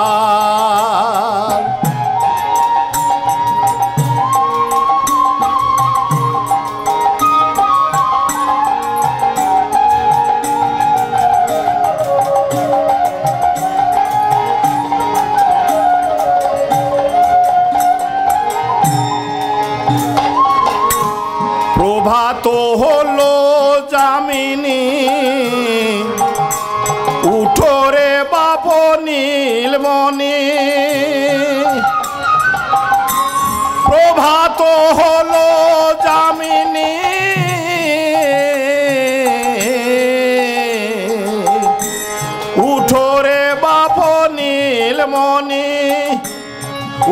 প্রভাত হলো যামিনী উঠো রে বাপ নীলমণি প্রভাত হলো যামিনী উঠো রে বাপ নীলমণি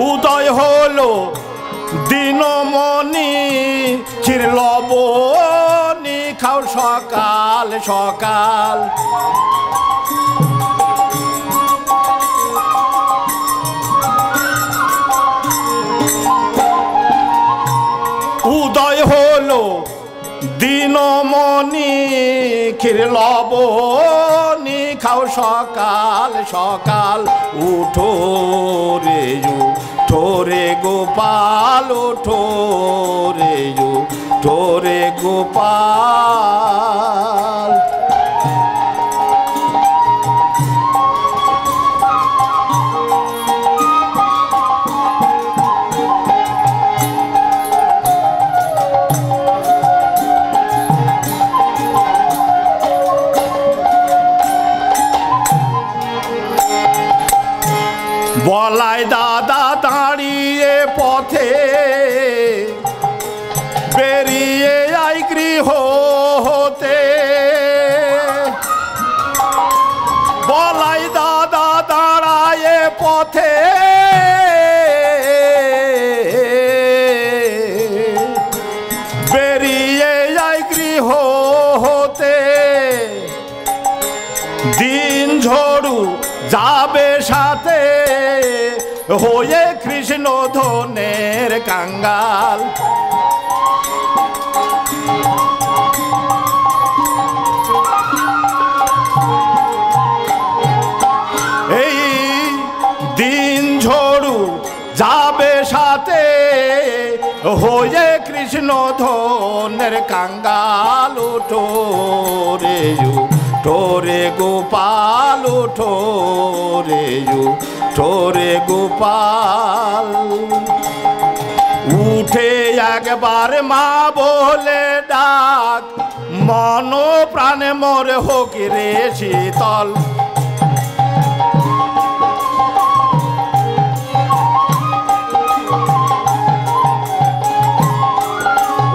উদয় হলো দিনমণি চিরলবণী খাও সকাল সকাল দিনমণি ক্ষীর লবণী খাও সকাল সকাল উঠো রে উঠো রে গোপাল উঠো রে উঠো রে গোপাল। বলাই দাদা দাঁড়িয়ে পথে বেরিয়ে আই গৃহ হতে, বলাই দাদা দাঁড়ায়ে পথে বেরিয়ে আই গৃহ হতে, দিন ঝড়ু যাবে সাথে হয়ে কৃষ্ণ ধনের কাঙ্গাল। এই দিন ঝড়ু যাবে সাথে হয়ে কৃষ্ণ ধনের কাঙ্গাল। উঠো রে উঠো রে গোপাল উঠো রে উঠো রে গোপাল। উঠে একবার মা বলে ডাক, মন প্রাণে মোর হোক রে শীতল।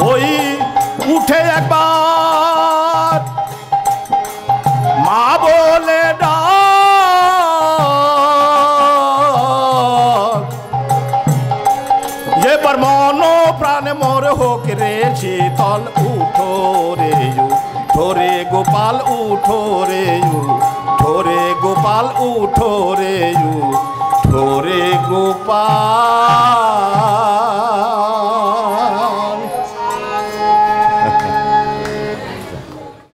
ওই উঠে একবার মা বলে ডাক, এবার মন প্রাণে মোর হোক রে শীতল। উঠো রে উঠো রে গোপাল উঠো রে উঠো রে গোপাল উঠো রে উঠো রে গোপাল।